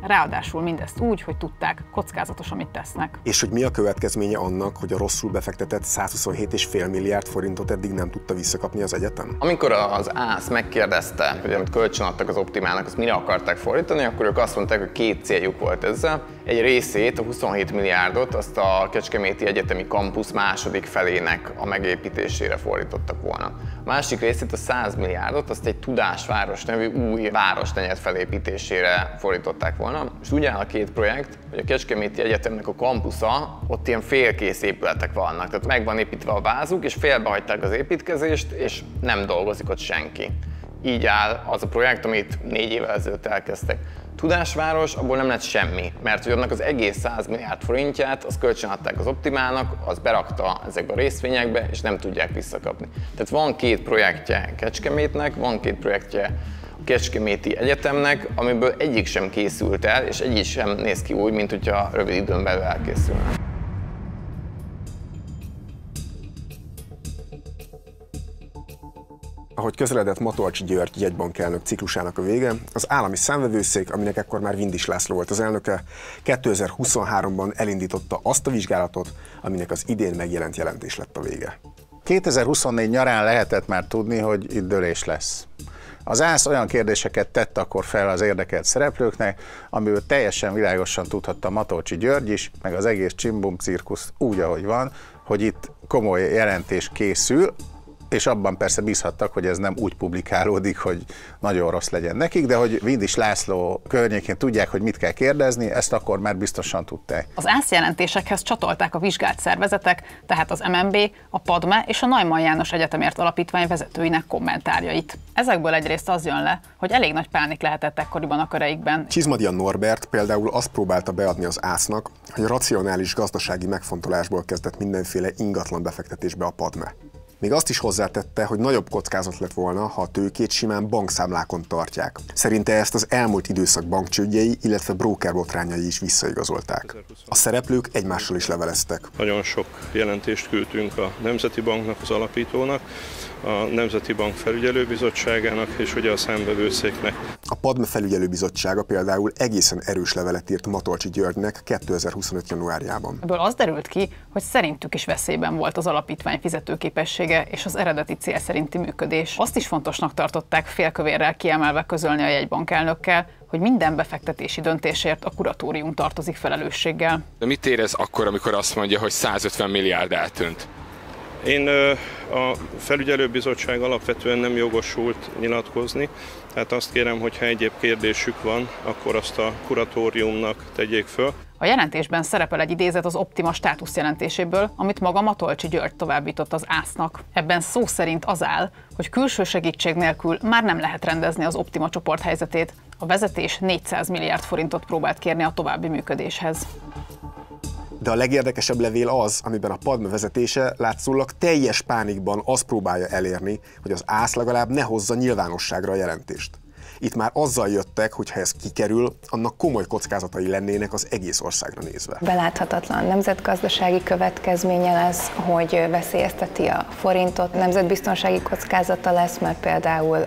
Ráadásul mindezt úgy, hogy tudták, kockázatos, amit tesznek. És hogy mi a következménye annak, hogy a rosszul befektetett 127,5 milliárd forintot eddig nem tudta visszakapni az egyetem? Amikor az ÁSZ megkérdezte, hogy amit kölcsönadtak az Optimának, azt mire akarták fordítani, akkor ők azt mondták, hogy 2 céljuk volt ezzel. Egy részét, a 27 milliárdot, azt a Kecskeméti Egyetemi Kampusz második felének a megépítésére fordítottak volna. A másik részét, a 100 milliárdot, azt egy Tudásváros nevű új városnenyed felépítésére fordították volna. És úgy áll a 2 projekt, hogy a Kecskeméti Egyetemnek a kampusza, ott ilyen félkész épületek vannak. Tehát meg van építve a vázuk, és félbehagyták az építkezést, és nem dolgozik ott senki. Így áll az a projekt, amit 4 évvel ezelőtt elkezdtek. Tudásváros, abból nem lett semmi, mert hogy annak az egész 100 milliárd forintját azt kölcsönadták az Optimának, az berakta ezekbe a részvényekbe, és nem tudják visszakapni. Tehát van 2 projektje Kecskemétnek, van 2 projektje a Kecskeméti Egyetemnek, amiből egyik sem készült el, és egyik sem néz ki úgy, mint hogyha rövid időn belül elkészülne. Ahogy közeledett Matolcsy György jegybankelnök ciklusának a vége, az állami számvevőszék, aminek ekkor már Vindis László volt az elnöke, 2023-ban elindította azt a vizsgálatot, aminek az idén megjelent jelentés lett a vége. 2024 nyarán lehetett már tudni, hogy itt dőlés lesz. Az ÁSZ olyan kérdéseket tett akkor fel az érdekelt szereplőknek, amiből teljesen világosan tudhatta Matolcsy György is, meg az egész csimbum cirkusz úgy, ahogy van, hogy itt komoly jelentés készül, és abban persze bízhattak, hogy ez nem úgy publikálódik, hogy nagyon rossz legyen nekik, de hogy Vindis László környékén tudják, hogy mit kell kérdezni, ezt akkor már biztosan tudták. Az ÁSZ jelentésekhez csatolták a vizsgált szervezetek, tehát az MNB, a Padme és a Neumann János Egyetemért Alapítvány vezetőinek kommentárjait. Ezekből egyrészt az jön le, hogy elég nagy pánik lehetett ekkoriban a köreikben. Csizmadi Norbert például azt próbálta beadni az ÁSZ-nak, hogy racionális gazdasági megfontolásból kezdett mindenféle ingatlan befektetésbe a Padme. Még azt is hozzátette, hogy nagyobb kockázat lett volna, ha a tőkét simán bankszámlákon tartják. Szerinte ezt az elmúlt időszak bankcsődjei, illetve brókerbotrányai is visszaigazolták. A szereplők egymással is leveleztek. Nagyon sok jelentést küldtünk a Nemzeti Banknak, az alapítónak, a Nemzeti Bank Felügyelőbizottságának és ugye a Számvevőszéknek. A PADME Felügyelőbizottsága például egészen erős levelet írt Matolcsy Györgynek 2025. januárjában. Ebből az derült ki, hogy szerintük is veszélyben volt az alapítvány fizetőképessége és az eredeti cél szerinti működés. Azt is fontosnak tartották félkövérrel kiemelve közölni a jegybank elnökkel, hogy minden befektetési döntésért a kuratórium tartozik felelősséggel. De mit érez akkor, amikor azt mondja, hogy 150 milliárd eltűnt? Én a felügyelőbizottság alapvetően nem jogosult nyilatkozni, tehát azt kérem, hogy ha egyéb kérdésük van, akkor azt a kuratóriumnak tegyék föl. A jelentésben szerepel egy idézet az Optima státuszjelentéséből, amit maga Matolcsy György továbbított az ÁSZ-nak. Ebben szó szerint az áll, hogy külső segítség nélkül már nem lehet rendezni az Optima csoport helyzetét. A vezetés 400 milliárd forintot próbált kérni a további működéshez. De a legérdekesebb levél az, amiben a PADME vezetése látszólag teljes pánikban azt próbálja elérni, hogy az ÁSZ legalább ne hozza nyilvánosságra a jelentést. Itt már azzal jöttek, hogy ha ez kikerül, annak komoly kockázatai lennének az egész országra nézve. Beláthatatlan nemzetgazdasági következménye lesz, hogy veszélyezteti a forintot. Nemzetbiztonsági kockázata lesz, mert például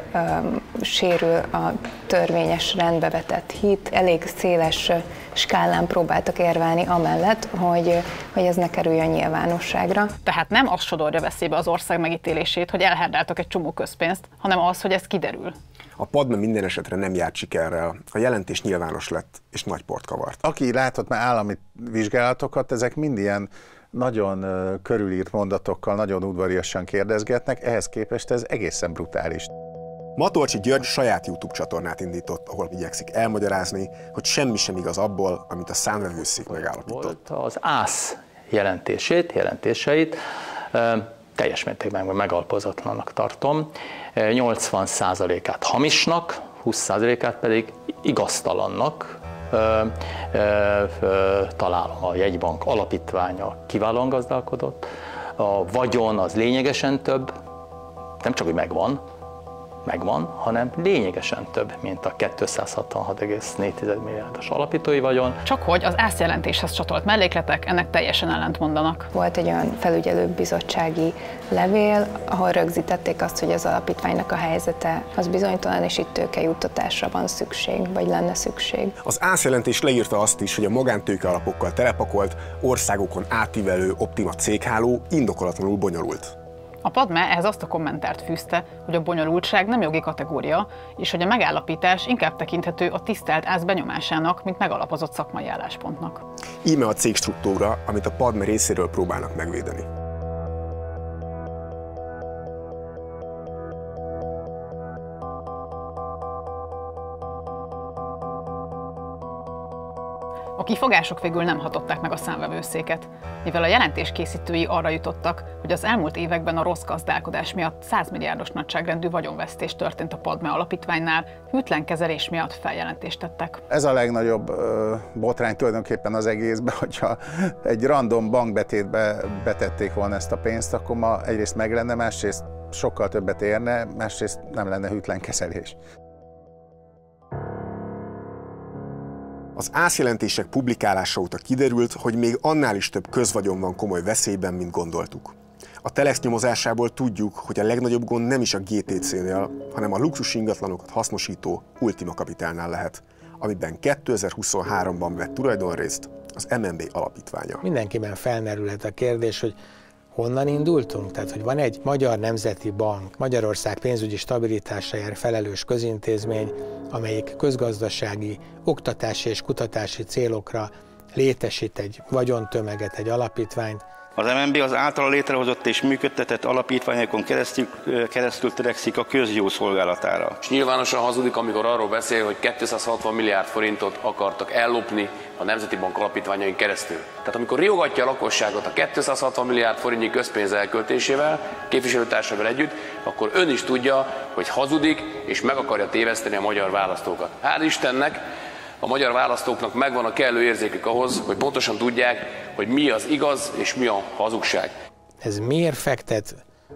sérül a törvényes rendbe vetett hit. Elég széles skálán próbáltak érvelni amellett, hogy ez ne kerüljön nyilvánosságra. Tehát nem az sodorja veszélybe az ország megítélését, hogy elherdáltak egy csomó közpénzt, hanem az, hogy ez kiderül. A PADME minden esetre nem járt sikerrel, a jelentés nyilvános lett és nagy port kavart. Aki látott már állami vizsgálatokat, ezek mind ilyen nagyon körülírt mondatokkal, nagyon udvariasan kérdezgetnek, ehhez képest ez egészen brutális. Matolcsy György saját YouTube csatornát indított, ahol igyekszik elmagyarázni, hogy semmi sem igaz abból, amit a Számvevőszék megállapított. Az ÁSZ jelentéseit teljes mértékben megalapozatlannak tartom. 80%-át hamisnak, 20%-át pedig igaztalannak találom. A jegybank alapítványa kiválóan gazdálkodott, a vagyon az lényegesen több, nem csak, hogy megvan, hanem lényegesen több, mint a 266,4 milliárdos alapítói vagyon. Csak hogy az ÁSZ jelentéshez csatolt mellékletek ennek teljesen ellentmondanak. Volt egy olyan felügyelőbizottsági levél, ahol rögzítették azt, hogy az alapítványnak a helyzete az bizonytalan, és itt tőkejuttatásra van szükség, vagy lenne szükség. Az ÁSZ jelentés leírta azt is, hogy a magántőke alapokkal telepakolt, országokon átívelő Optima cégháló indokolatlanul bonyolult. A PADME ehhez azt a kommentárt fűzte, hogy a bonyolultság nem jogi kategória, és hogy a megállapítás inkább tekinthető a tisztelt ÁSZ benyomásának, mint megalapozott szakmai álláspontnak. Íme a cégstruktúra, amit a PADME részéről próbálnak megvédeni. A kifogások végül nem hatották meg a Számvevőszéket, mivel a jelentés készítői arra jutottak, hogy az elmúlt években a rossz gazdálkodás miatt 100 milliárdos nagyságrendű vagyonvesztés történt a PADME alapítványnál, hűtlen kezelés miatt feljelentést tettek. Ez a legnagyobb botrány tulajdonképpen az egészben, hogyha egy random bankbetétbe betették volna ezt a pénzt, akkor ma egyrészt meg lenne, másrészt sokkal többet érne, másrészt nem lenne hűtlen kezelés. Az ÁSZ jelentések publikálása óta kiderült, hogy még annál is több közvagyon van komoly veszélyben, mint gondoltuk. A Telex nyomozásából tudjuk, hogy a legnagyobb gond nem is a GTC-nél, hanem a luxus ingatlanokat hasznosító Ultima Capitalnál lehet, amiben 2023-ban vett tulajdonrészt az MNB alapítványa. Mindenkiben felmerülhet a kérdés, hogy honnan indultunk? Tehát, hogy van egy Magyar Nemzeti Bank, Magyarország pénzügyi stabilitásáért felelős közintézmény, amelyik közgazdasági, oktatási és kutatási célokra létesít egy vagyontömeget, egy alapítványt. Az MNB az általa létrehozott és működtetett alapítványokon keresztül törekszik a közjó szolgálatára. És nyilvánosan hazudik, amikor arról beszél, hogy 260 milliárd forintot akartak ellopni a Nemzeti Bank alapítványain keresztül. Tehát amikor riogatja a lakosságot a 260 milliárd forintnyi közpénz elköltésével, képviselőtársával együtt, akkor ön is tudja, hogy hazudik és meg akarja téveszteni a magyar választókat. Hál' Istennek, a magyar választóknak megvan a kellő érzékük ahhoz, hogy pontosan tudják, hogy mi az igaz és mi a hazugság. Ez miért fektet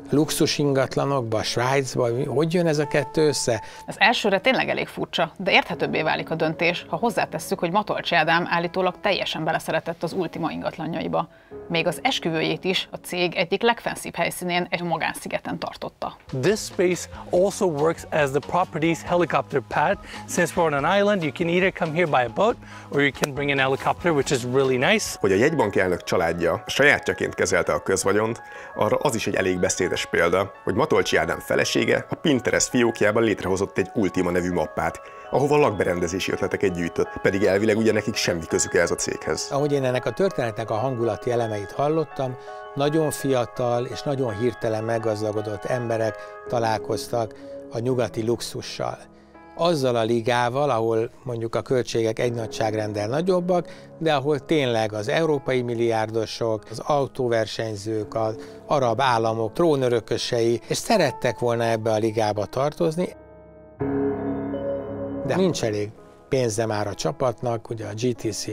luxus ingatlanokba, Svájcba, hogy jön ez a kettő össze? Az elsőre tényleg elég furcsa, de érthetőbbé válik a döntés, ha hozzátesszük, hogy Matolcsy Ádám állítólag teljesen beleszeretett az Ultima ingatlanjaiba. Még az esküvőjét is a cég egyik legfenszibb helyszínén, egy magánszigeten tartotta. This space also works as the property's helicopter pad. Since we're on an island, you can either come here by a boat, or you can bring an helicopter, which is really nice. Hogy a jegybank elnök családja sajátjaként kezelte a közvagyont, arra az is egy elég beszédes példa, hogy Matolcsy Ádám felesége a Pinterest fiókjában létrehozott egy Ultima nevű mappát, ahova lakberendezési ötleteket gyűjtött, pedig elvileg ugye nekik semmi közük ez a céghez. Ahogy én ennek a történetnek a hangulati elemeit hallottam, nagyon fiatal és nagyon hirtelen meggazdagodott emberek találkoztak a nyugati luxussal. Azzal a ligával, ahol mondjuk a költségek egy nagyságrendel nagyobbak, de ahol tényleg az európai milliárdosok, az autóversenyzők, az arab államok trónörökösei, és szerettek volna ebbe a ligába tartozni, de nincs elég pénze már a csapatnak, ugye a GTC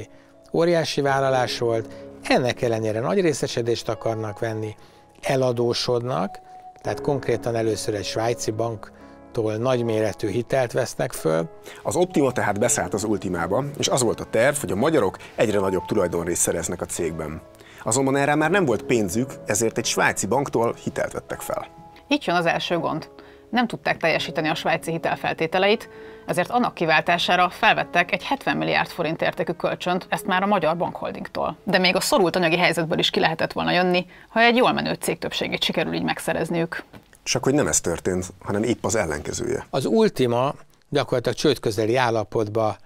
óriási vállalás volt, ennek ellenére nagy részesedést akarnak venni, eladósodnak, tehát konkrétan először egy svájci banktól nagyméretű hitelt vesznek föl. Az Optima tehát beszállt az Ultimába, és az volt a terv, hogy a magyarok egyre nagyobb tulajdonrészt szereznek a cégben. Azonban erre már nem volt pénzük, ezért egy svájci banktól hitelt vettek fel. Itt jön az első gond. Nem tudták teljesíteni a svájci hitelfeltételeit, ezért annak kiváltására felvettek egy 70 milliárd forint értékű kölcsönt, ezt már a Magyar Bankholdingtól. De még a szorult anyagi helyzetből is ki lehetett volna jönni, ha egy jól menő cég többségét sikerül így megszerezniük. Csak hogy nem ez történt, hanem épp az ellenkezője. Az Ultima gyakorlatilag csődközeli állapotba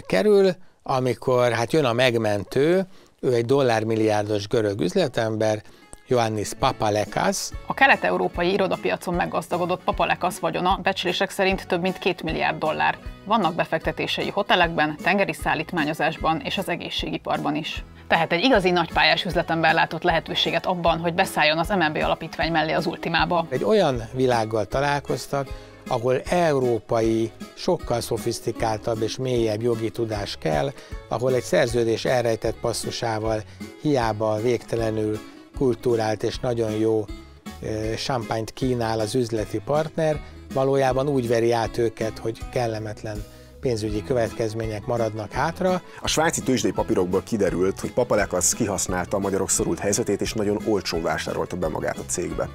kerül, amikor hát jön a megmentő, ő egy dollármilliárdos görög üzletember, Ioannis Papalekas. A kelet-európai irodapiacon meggazdagodott Papalekas vagyona becslések szerint több mint 2 milliárd dollár. Vannak befektetései hotelekben, tengeri szállítmányozásban és az egészségiparban is. Tehát egy igazi nagypályás üzletember látott lehetőséget abban, hogy beszálljon az MNB alapítvány mellé az Ultimába. Egy olyan világgal találkoztak, ahol európai, sokkal szofisztikáltabb és mélyebb jogi tudás kell, ahol egy szerződés elrejtett passzusával hiába végtelenül kultúrált és nagyon jó champagnet kínál az üzleti partner, valójában úgy veri át őket, hogy kellemetlen pénzügyi következmények maradnak hátra. A svájci tőzsdei papírokból kiderült, hogy Papalekas kihasználta a magyarok szorult helyzetét, és nagyon olcsón vásárolta be magát a cégbe.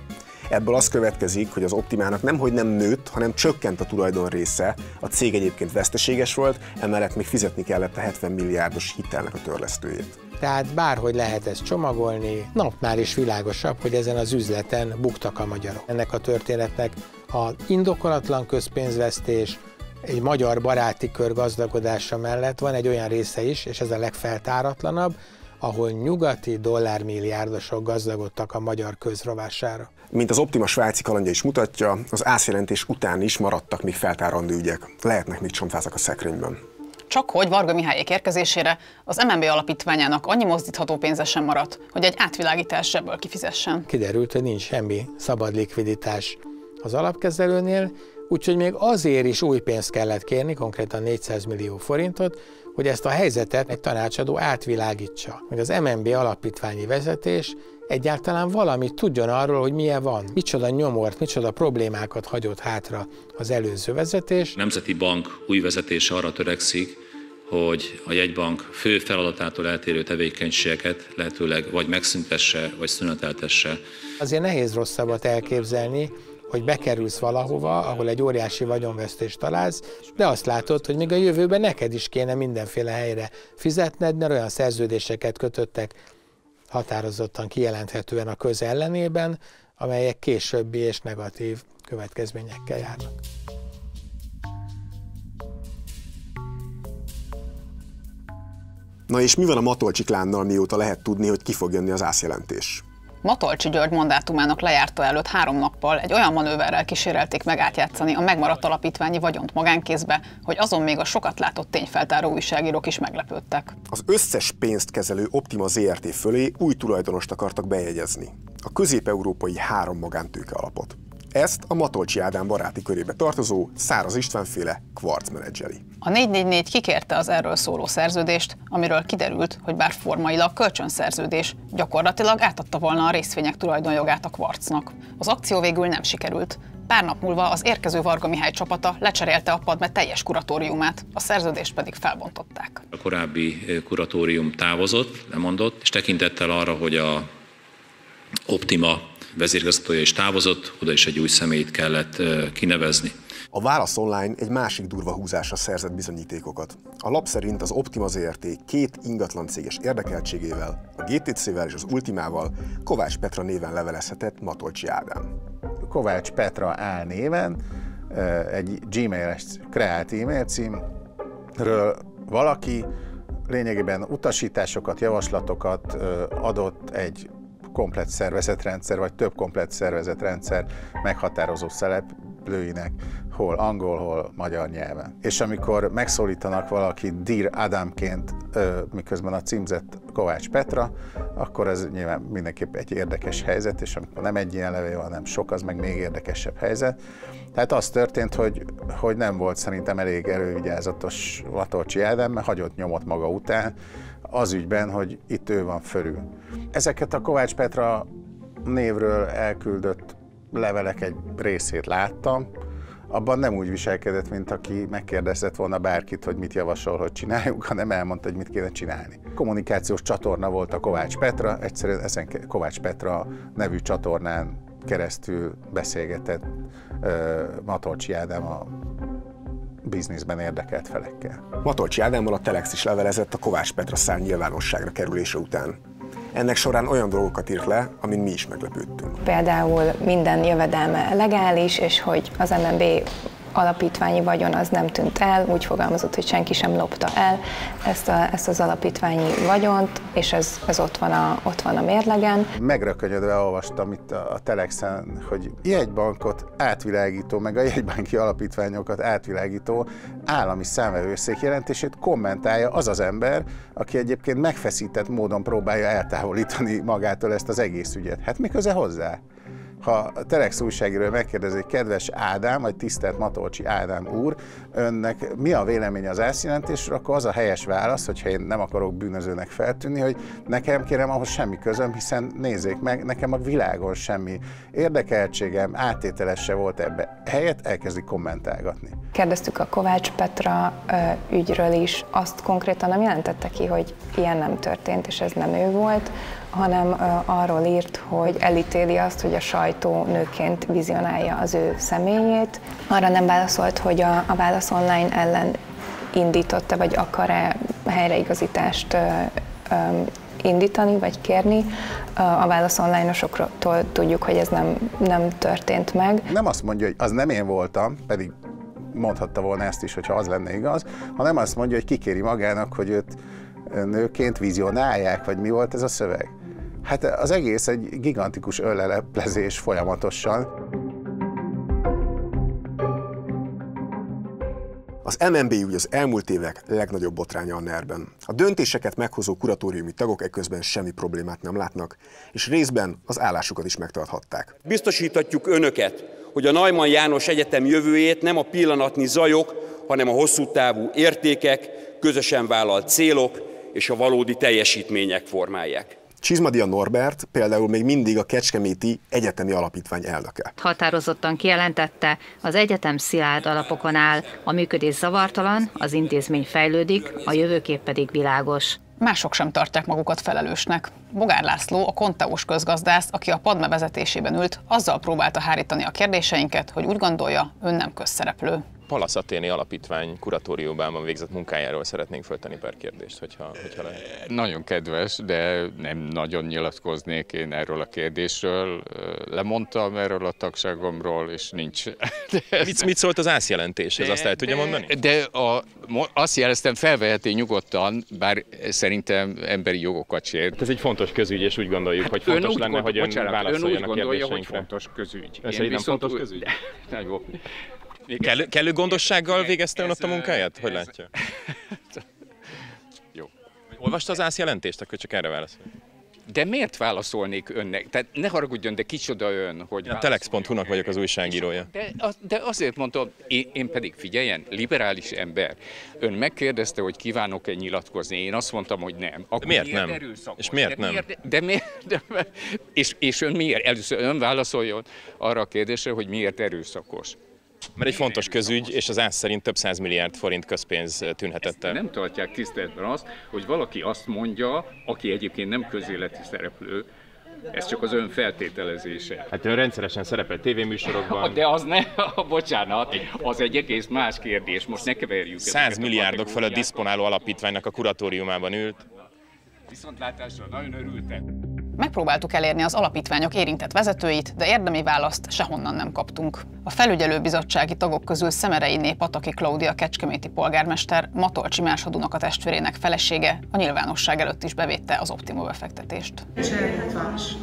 Ebből az következik, hogy az Optimának nemhogy nem nőtt, hanem csökkent a tulajdon része, a cég egyébként veszteséges volt, emellett még fizetni kellett a 70 milliárdos hitelnek a törlesztőjét. Tehát bárhogy lehet ezt csomagolni, napnál is világosabb, hogy ezen az üzleten buktak a magyarok. Ennek a történetnek az indokolatlan közpénzvesztés, egy magyar baráti kör gazdagodása mellett van egy olyan része is, és ez a legfeltáratlanabb, ahol nyugati dollármilliárdosok gazdagodtak a magyar közrovására. Mint az Optima svájci kalandja is mutatja, az ÁSZ-jelentés után is maradtak még feltárandó ügyek. Lehetnek még csontvázak a szekrényben. Csak hogy Varga Mihályék érkezésére az MNB alapítványának annyi mozdítható pénze sem maradt, hogy egy átvilágítás zsebből kifizessen. Kiderült, hogy nincs semmi szabad likviditás az alapkezelőnél, úgyhogy még azért is új pénzt kellett kérni, konkrétan 400 millió forintot, hogy ezt a helyzetet egy tanácsadó átvilágítsa. Hogy az MNB alapítványi vezetés egyáltalán valamit tudjon arról, hogy milyen van, micsoda nyomort, micsoda problémákat hagyott hátra az előző vezetés. A Nemzeti Bank új vezetése arra törekszik, hogy a jegybank fő feladatától eltérő tevékenységeket lehetőleg vagy megszüntesse, vagy szüneteltesse. Azért nehéz rosszabbat elképzelni, hogy bekerülsz valahova, ahol egy óriási vagyonvesztést találsz, de azt látod, hogy még a jövőben neked is kéne mindenféle helyre fizetned, mert olyan szerződéseket kötöttek határozottan kijelenthetően a köz ellenében, amelyek későbbi és negatív következményekkel járnak. Na és mi van a Matolcsy klánnal, mióta lehet tudni, hogy ki fog jönni az ÁSZ-jelentés? Matolcsy György mandátumának lejárta előtt 3 nappal egy olyan manőverrel kísérelték megátjátszani a megmaradt alapítványi vagyont magánkézbe, hogy azon még a sokat látott tényfeltáró újságírók is meglepődtek. Az összes pénzt kezelő Optima Zrt. Fölé új tulajdonost akartak bejegyezni. A közép-európai 3 magántőke alapot. Ezt a Matolcsy Ádám baráti körébe tartozó Száraz István-féle Kvarc menedzseli. A 444 kikérte az erről szóló szerződést, amiről kiderült, hogy bár formailag kölcsönszerződés, gyakorlatilag átadta volna a részvények tulajdonjogát a Kvarcnak. Az akció végül nem sikerült. Pár nap múlva az érkező Varga Mihály csapata lecserélte a Padme teljes kuratóriumát, a szerződést pedig felbontották. A korábbi kuratórium távozott, lemondott, és tekintettel arra, hogy a Optima vezérigazgatója is távozott, oda is egy új személyt kellett kinevezni. A Válasz Online egy másik durva húzásra szerzett bizonyítékokat. A lap szerint az Optima Zrt. 2 ingatlan céges érdekeltségével, a GTC-vel és az Ultimával Kovács Petra néven levelezhetett Matolcsy Ádám. Kovács Petra álnéven egy Gmail-es kreált e-mail címről valaki lényegében utasításokat, javaslatokat adott egy komplett szervezetrendszer, vagy több komplett szervezetrendszer meghatározó szereplőinek, hol angol, hol magyar nyelven. És amikor megszólítanak valaki Dear Ádámként, miközben a címzett Kovács Petra, akkor ez nyilván mindenképp egy érdekes helyzet, és amikor nem egy ilyen levél, hanem sok, az meg még érdekesebb helyzet. Tehát az történt, hogy nem volt szerintem elég elővigyázatos Matolcsy Ádám, mert hagyott nyomot maga után az ügyben, hogy itt ő van fölül. Ezeket a Kovács Petra névről elküldött levelek egy részét láttam, abban nem úgy viselkedett, mint aki megkérdezett volna bárkit, hogy mit javasol, hogy csináljunk, hanem elmondta, hogy mit kéne csinálni. Kommunikációs csatorna volt a Kovács Petra, egyszerűen ezen Kovács Petra nevű csatornán keresztül beszélgetett Matolcsy Ádám a bizniszben érdekelt felekkel. Matolcsy Ádámmal a Telex is levelezett a Kovács Petra szál nyilvánosságra kerülése után. Ennek során olyan dolgokat írt le, amin mi is meglepődtünk. Például minden jövedelme legális, és hogy az MNB alapítványi vagyon az nem tűnt el, úgy fogalmazott, hogy senki sem lopta el ezt az alapítványi vagyont, és ez ott van a mérlegen. Megrökönyödve olvastam itt a Telexen, hogy jegybankot átvilágító, meg a jegybanki alapítványokat átvilágító állami számvevőszék jelentését kommentálja az az ember, aki egyébként megfeszített módon próbálja eltávolítani magától ezt az egész ügyet. Hát mi köze hozzá? Ha a Telex újságírója megkérdezi, hogy kedves Ádám, vagy tisztelt Matolcsy Ádám úr, önnek mi a véleménye az árszjelentésről, akkor az a helyes válasz, hogyha én nem akarok bűnözőnek feltűnni, hogy nekem kérem ahhoz semmi közöm, hiszen nézzék meg, nekem a világon semmi érdekeltségem, áttételes se volt ebbe. Helyett elkezdi kommentálgatni. Kérdeztük a Kovács Petra ügyről is, azt konkrétan nem jelentette ki, hogy ilyen nem történt, és ez nem ő volt, hanem arról írt, hogy elítéli azt, hogy a sajtó nőként vizionálja az ő személyét. Arra nem válaszolt, hogy a Válasz Online ellen indította, vagy akar-e helyreigazítást indítani, vagy kérni. A Válasz Online-osoktól tudjuk, hogy ez nem történt meg. Nem azt mondja, hogy az nem én voltam, pedig mondhatta volna ezt is, hogyha az lenne igaz, hanem azt mondja, hogy kikéri magának, hogy őt nőként vizionálják, vagy mi volt ez a szöveg. Hát az egész egy gigantikus önleleplezés folyamatosan. Az MNB ügy az elmúlt évek legnagyobb botránya a NER-ben. A döntéseket meghozó kuratóriumi tagok eközben semmi problémát nem látnak, és részben az állásukat is megtarthatták. Biztosíthatjuk önöket, hogy a Neumann János Egyetem jövőjét nem a pillanatnyi zajok, hanem a hosszú távú értékek, közösen vállalt célok és a valódi teljesítmények formálják. Csizmadia Norbert például még mindig a Kecskeméti Egyetemi Alapítvány elnöke. Határozottan kijelentette, az egyetem szilárd alapokon áll, a működés zavartalan, az intézmény fejlődik, a jövőkép pedig világos. Mások sem tartják magukat felelősnek. Bogár László, a Konteus közgazdász, aki a Padme vezetésében ült, azzal próbálta hárítani a kérdéseinket, hogy úgy gondolja, ön nem közszereplő. Pallas Athéni Alapítvány kuratóriumában végzett munkájáról szeretnénk föltenni pár kérdést, hogyha lehet. Nagyon kedves, de nem nagyon nyilatkoznék én erről a kérdésről. Lemondtam erről a tagságomról, és nincs. Mit szólt az ászjelentéshez, azt el tudja mondani? De azt jeleztem, felveheti nyugodtan, bár szerintem emberi jogokat sért. Ez egy fontos közügy, és úgy gondoljuk, hogy fontos lenne, hogy ön válaszoljon a kérdéseinkre. Hogy fontos közügy. Ön szerint nem fontos közügy? Nem jó. Kellő gondossággal végezte ön ott a munkáját? Hogy látja? Jó. Olvasta az ászjelentést, akkor csak erre válaszol. De miért válaszolnék önnek? Tehát ne haragudjon, de kicsoda ön, hogy... A Telex.hu-nak vagyok az újságírója. De azért mondtam, én pedig figyeljen, liberális ember. Ön megkérdezte, hogy kívánok-e nyilatkozni, én azt mondtam, hogy nem. Akkor miért nem? És miért nem? És ön miért? Először ön válaszoljon arra a kérdésre, hogy miért erőszakos. Mert egy fontos közügy, és az ÁSZ szerint több 100 milliárd forint közpénz tűnhetett el. Nem tartják tiszteletben azt, hogy valaki azt mondja, aki egyébként nem közéleti szereplő, ez csak az ön feltételezése. Hát ön rendszeresen szerepel tévéműsorokban. De az ne, bocsánat, az egy egész más kérdés, most ne keverjük. 100 milliárdok felett diszponáló alapítványnak a kuratóriumában ült. Viszontlátásra nagyon örültem. Megpróbáltuk elérni az alapítványok érintett vezetőit, de érdemi választ sehonnan nem kaptunk. A felügyelőbizottsági tagok közül Szemereiné Pataki Klaudia kecskeméti polgármester, Matolcsy Mársa testvérének felesége a nyilvánosság előtt is bevédte az Optima befektetést.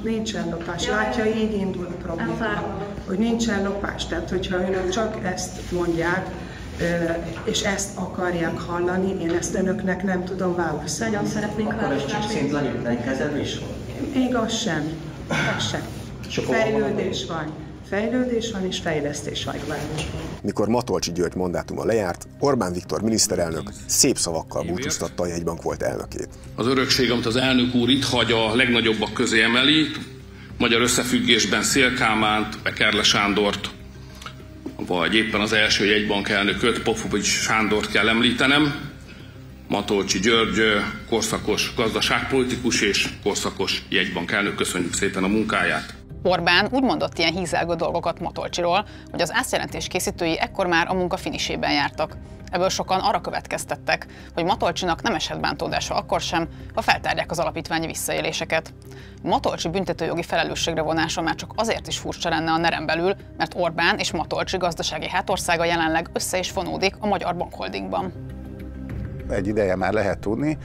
Nincsen lopás. Látja, így indul a probléma, hogy nincsen lopás. Tehát, hogyha önök csak ezt mondják, és ezt akarják hallani, én ezt önöknek nem tudom válaszolni. Nagyon szeretnénk válaszolni. Akkor szint lenyújtani kezelés van? Még az sem. Az sem. Fejlődés van és fejlesztés van. Mikor Matolcsy György mandátuma lejárt, Orbán Viktor miniszterelnök szép szavakkal búcsúztatta a jegybank volt elnökét. Az örökség, amit az elnök úr itt hagy, a legnagyobbak közé emeli, magyar összefüggésben Széll Kálmánt, Ekerle Sándort, vagy éppen az első jegybank elnököt, Popovics Sándort kell említenem. Matolcsy György korszakos gazdaságpolitikus és korszakos jegybank elnök. Köszönjük szépen a munkáját. Orbán úgy mondott ilyen hízelgő dolgokat Matolcsyról, hogy az ászjelentés készítői ekkor már a munka finisében jártak. Ebből sokan arra következtettek, hogy Matolcsynak nem esett bántódása akkor sem, ha feltárják az alapítványi visszaéléseket. Matolcsy büntetőjogi felelősségre vonása már csak azért is furcsa lenne a NER-en belül, mert Orbán és Matolcsy gazdasági hátországa jelenleg össze is fonódik a Magyar Bankholdingban. Egy ideje már lehet tudni,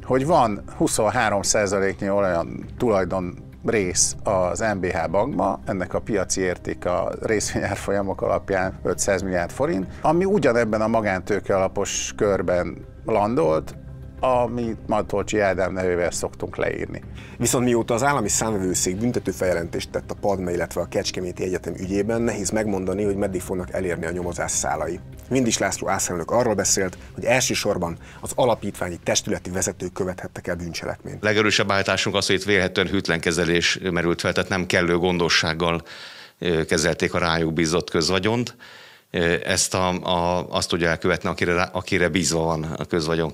hogy van 23%-nyi olyan tulajdon rész az MBH bankban, ennek a piaci érték a részvényárfolyamok alapján 500 milliárd forint, ami ugyanebben a magántőke alapos körben landolt, amit Matolcsy Ádám nevével szoktunk leírni. Viszont mióta az állami számvevőszék büntetőfeljelentést tett a Padma, illetve a Kecskeméti Egyetem ügyében, nehéz megmondani, hogy meddig fognak elérni a nyomozás szálai. Vindis László ÁSZ-elnök arról beszélt, hogy elsősorban az alapítványi testületi vezetők követhettek el bűncselekményt. Legerősebb állításunk az, hogy itt vélhetően hűtlen kezelés merült fel, tehát nem kellő gondossággal kezelték a rájuk bízott közvagyont. Ezt azt tudja elkövetni, akire bízva van a közvagyon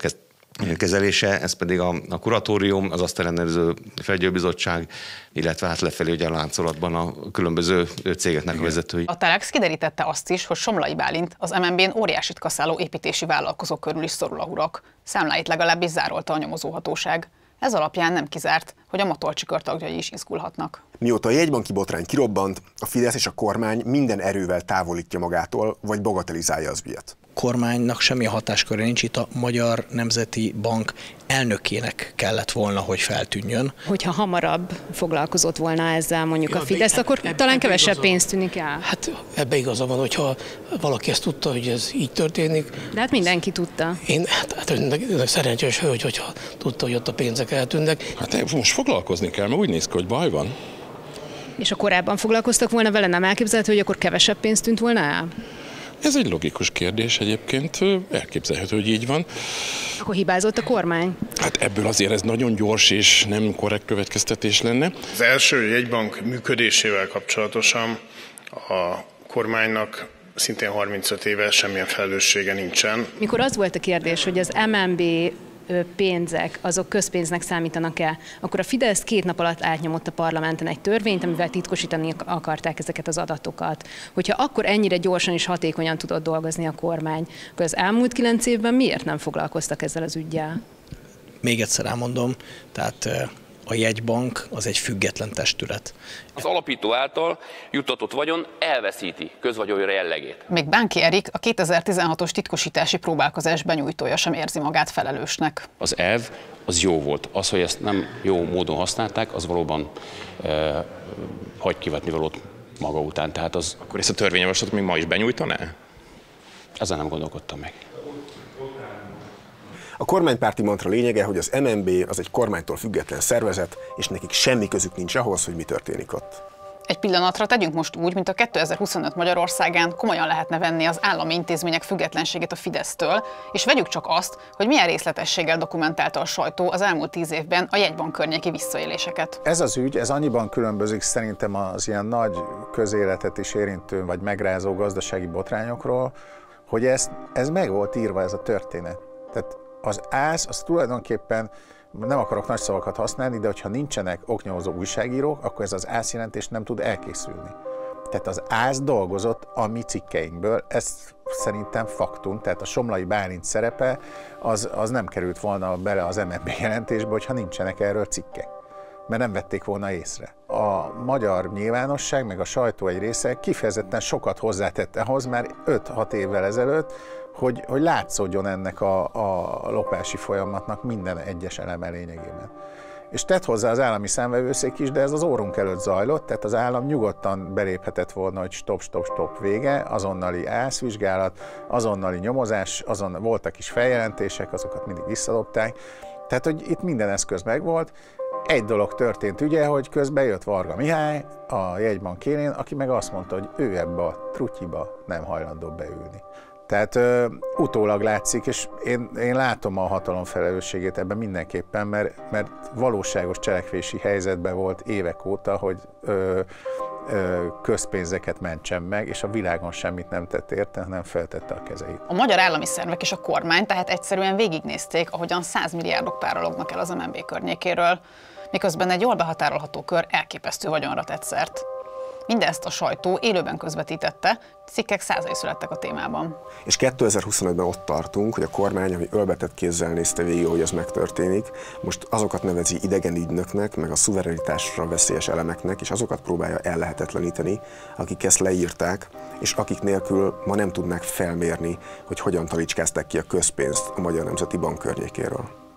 kezelése, ez pedig a kuratórium, az azt ellenőrző felügyelőbizottság, illetve hát lefelé ugye a láncolatban a különböző cégeknek a vezetői. A Telex kiderítette azt is, hogy Somlai Bálint az MNB-n óriásit kaszáló építési vállalkozók körül is szorul a hurok. Számláit legalábbis zárolta a nyomozóhatóság. Ez alapján nem kizárt, hogy a Matolcsy kör tagjai is izgulhatnak. Mióta a jegybanki botrány kirobbant, a Fidesz és a kormány minden erővel távolítja magától, vagy bagatelizálja az ügyet. Kormánynak semmi hatásköre nincs, itt a Magyar Nemzeti Bank elnökének kellett volna, hogy feltűnjön. Hogyha hamarabb foglalkozott volna ezzel mondjuk a Fidesz, akkor talán kevesebb pénzt tűnik el. Hát ebbe igaza van, hogyha valaki ezt tudta, hogy ez így történik. De hát mindenki tudta. Hát szerencsés hölgy, hogyha tudta, hogy ott a pénzek eltűnnek. Hát most foglalkozni kell, mert úgy néz ki, hogy baj van. És ha korábban foglalkoztak volna vele, nem elképzelhető, hogy akkor kevesebb pénzt tűnt volna el? Ez egy logikus kérdés egyébként, elképzelhető, hogy így van. Akkor hibázott a kormány? Hát ebből azért ez nagyon gyors és nem korrekt következtetés lenne. Az első jegybank működésével kapcsolatosan a kormánynak szintén 35 éve semmilyen felelőssége nincsen. Mikor az volt a kérdés, hogy az MNB pénzek, azok közpénznek számítanak-e, akkor a Fidesz 2 nap alatt átnyomott a parlamenten egy törvényt, amivel titkosítani akarták ezeket az adatokat. Hogyha akkor ennyire gyorsan és hatékonyan tudott dolgozni a kormány, akkor az elmúlt 9 évben miért nem foglalkoztak ezzel az üggyel? Még egyszer elmondom, tehát a jegybank az egy független testület. Az alapító által juttatott vagyon elveszíti közvagyonra jellegét. Még Bánki Erik, a 2016-os titkosítási próbálkozás benyújtója sem érzi magát felelősnek. Az elv az jó volt. Az, hogy ezt nem jó módon használták, az valóban hagy kivetni valót maga után. Tehát az... Akkor ezt a törvényjavaslatot még ma is benyújtaná? Ezen nem gondolkodtam meg. A kormánypárti mantra lényege, hogy az MNB az egy kormánytól független szervezet, és nekik semmi közük nincs ahhoz, hogy mi történik ott. Egy pillanatra tegyünk most úgy, mint a 2025 Magyarországán komolyan lehetne venni az állami intézmények függetlenségét a Fidesztől, és vegyük csak azt, hogy milyen részletességgel dokumentálta a sajtó az elmúlt 10 évben a jegybank környéki visszaéléseket. Ez az ügy, ez annyiban különbözik szerintem az ilyen nagy közéletet is érintő vagy megrázó gazdasági botrányokról, hogy ez meg volt írva, ez a történet. Tehát az ÁSZ, az tulajdonképpen, nem akarok nagy szavakat használni, de hogyha nincsenek oknyomozó újságírók, akkor ez az ÁSZ jelentés nem tud elkészülni. Tehát az ÁSZ dolgozott a mi cikkeinkből, ez szerintem faktum, tehát a Somlai Bálint szerepe az nem került volna bele az MNB jelentésbe, hogyha nincsenek erről cikkek, mert nem vették volna észre. A magyar nyilvánosság, meg a sajtó egy része kifejezetten sokat hozzátette ahhoz már 5-6 évvel ezelőtt, hogy látszódjon ennek a lopási folyamatnak minden egyes eleme lényegében. És tett hozzá az állami számvevőszék is, de ez az órunk előtt zajlott, tehát az állam nyugodtan beléphetett volna, hogy stop, vége, azonnali ászvizsgálat, azonnali nyomozás, voltak is feljelentések, azokat mindig visszadobták. Tehát, hogy itt minden eszköz megvolt. Egy dolog történt ugye, hogy közben jött Varga Mihály a jegybank élén, aki meg azt mondta, hogy ő ebbe a trutyiba nem hajlandó beülni. Tehát utólag látszik, és én látom a hatalom felelősségét ebben mindenképpen, mert valóságos cselekvési helyzetben volt évek óta, hogy közpénzeket mentsen meg, és a világon semmit nem tett érte, hanem feltette a kezeit. A magyar állami szervek és a kormány tehát egyszerűen végignézték, ahogyan 100 milliárdok párolognak el az MNB környékéről, miközben egy jól behatárolható kör elképesztő vagyonra tett szert. Mindezt a sajtó élőben közvetítette, cikkek százai születtek a témában. És 2025-ben ott tartunk, hogy a kormány, ami ölbetett kézzel nézte végig, hogy ez megtörténik, most azokat nevezi idegen ügynöknek, meg a szuverenitásra veszélyes elemeknek, és azokat próbálja ellehetetleníteni, akik ezt leírták, és akik nélkül ma nem tudnák felmérni, hogy hogyan talicskázták ki a közpénzt a Magyar Nemzeti Bank környékéről.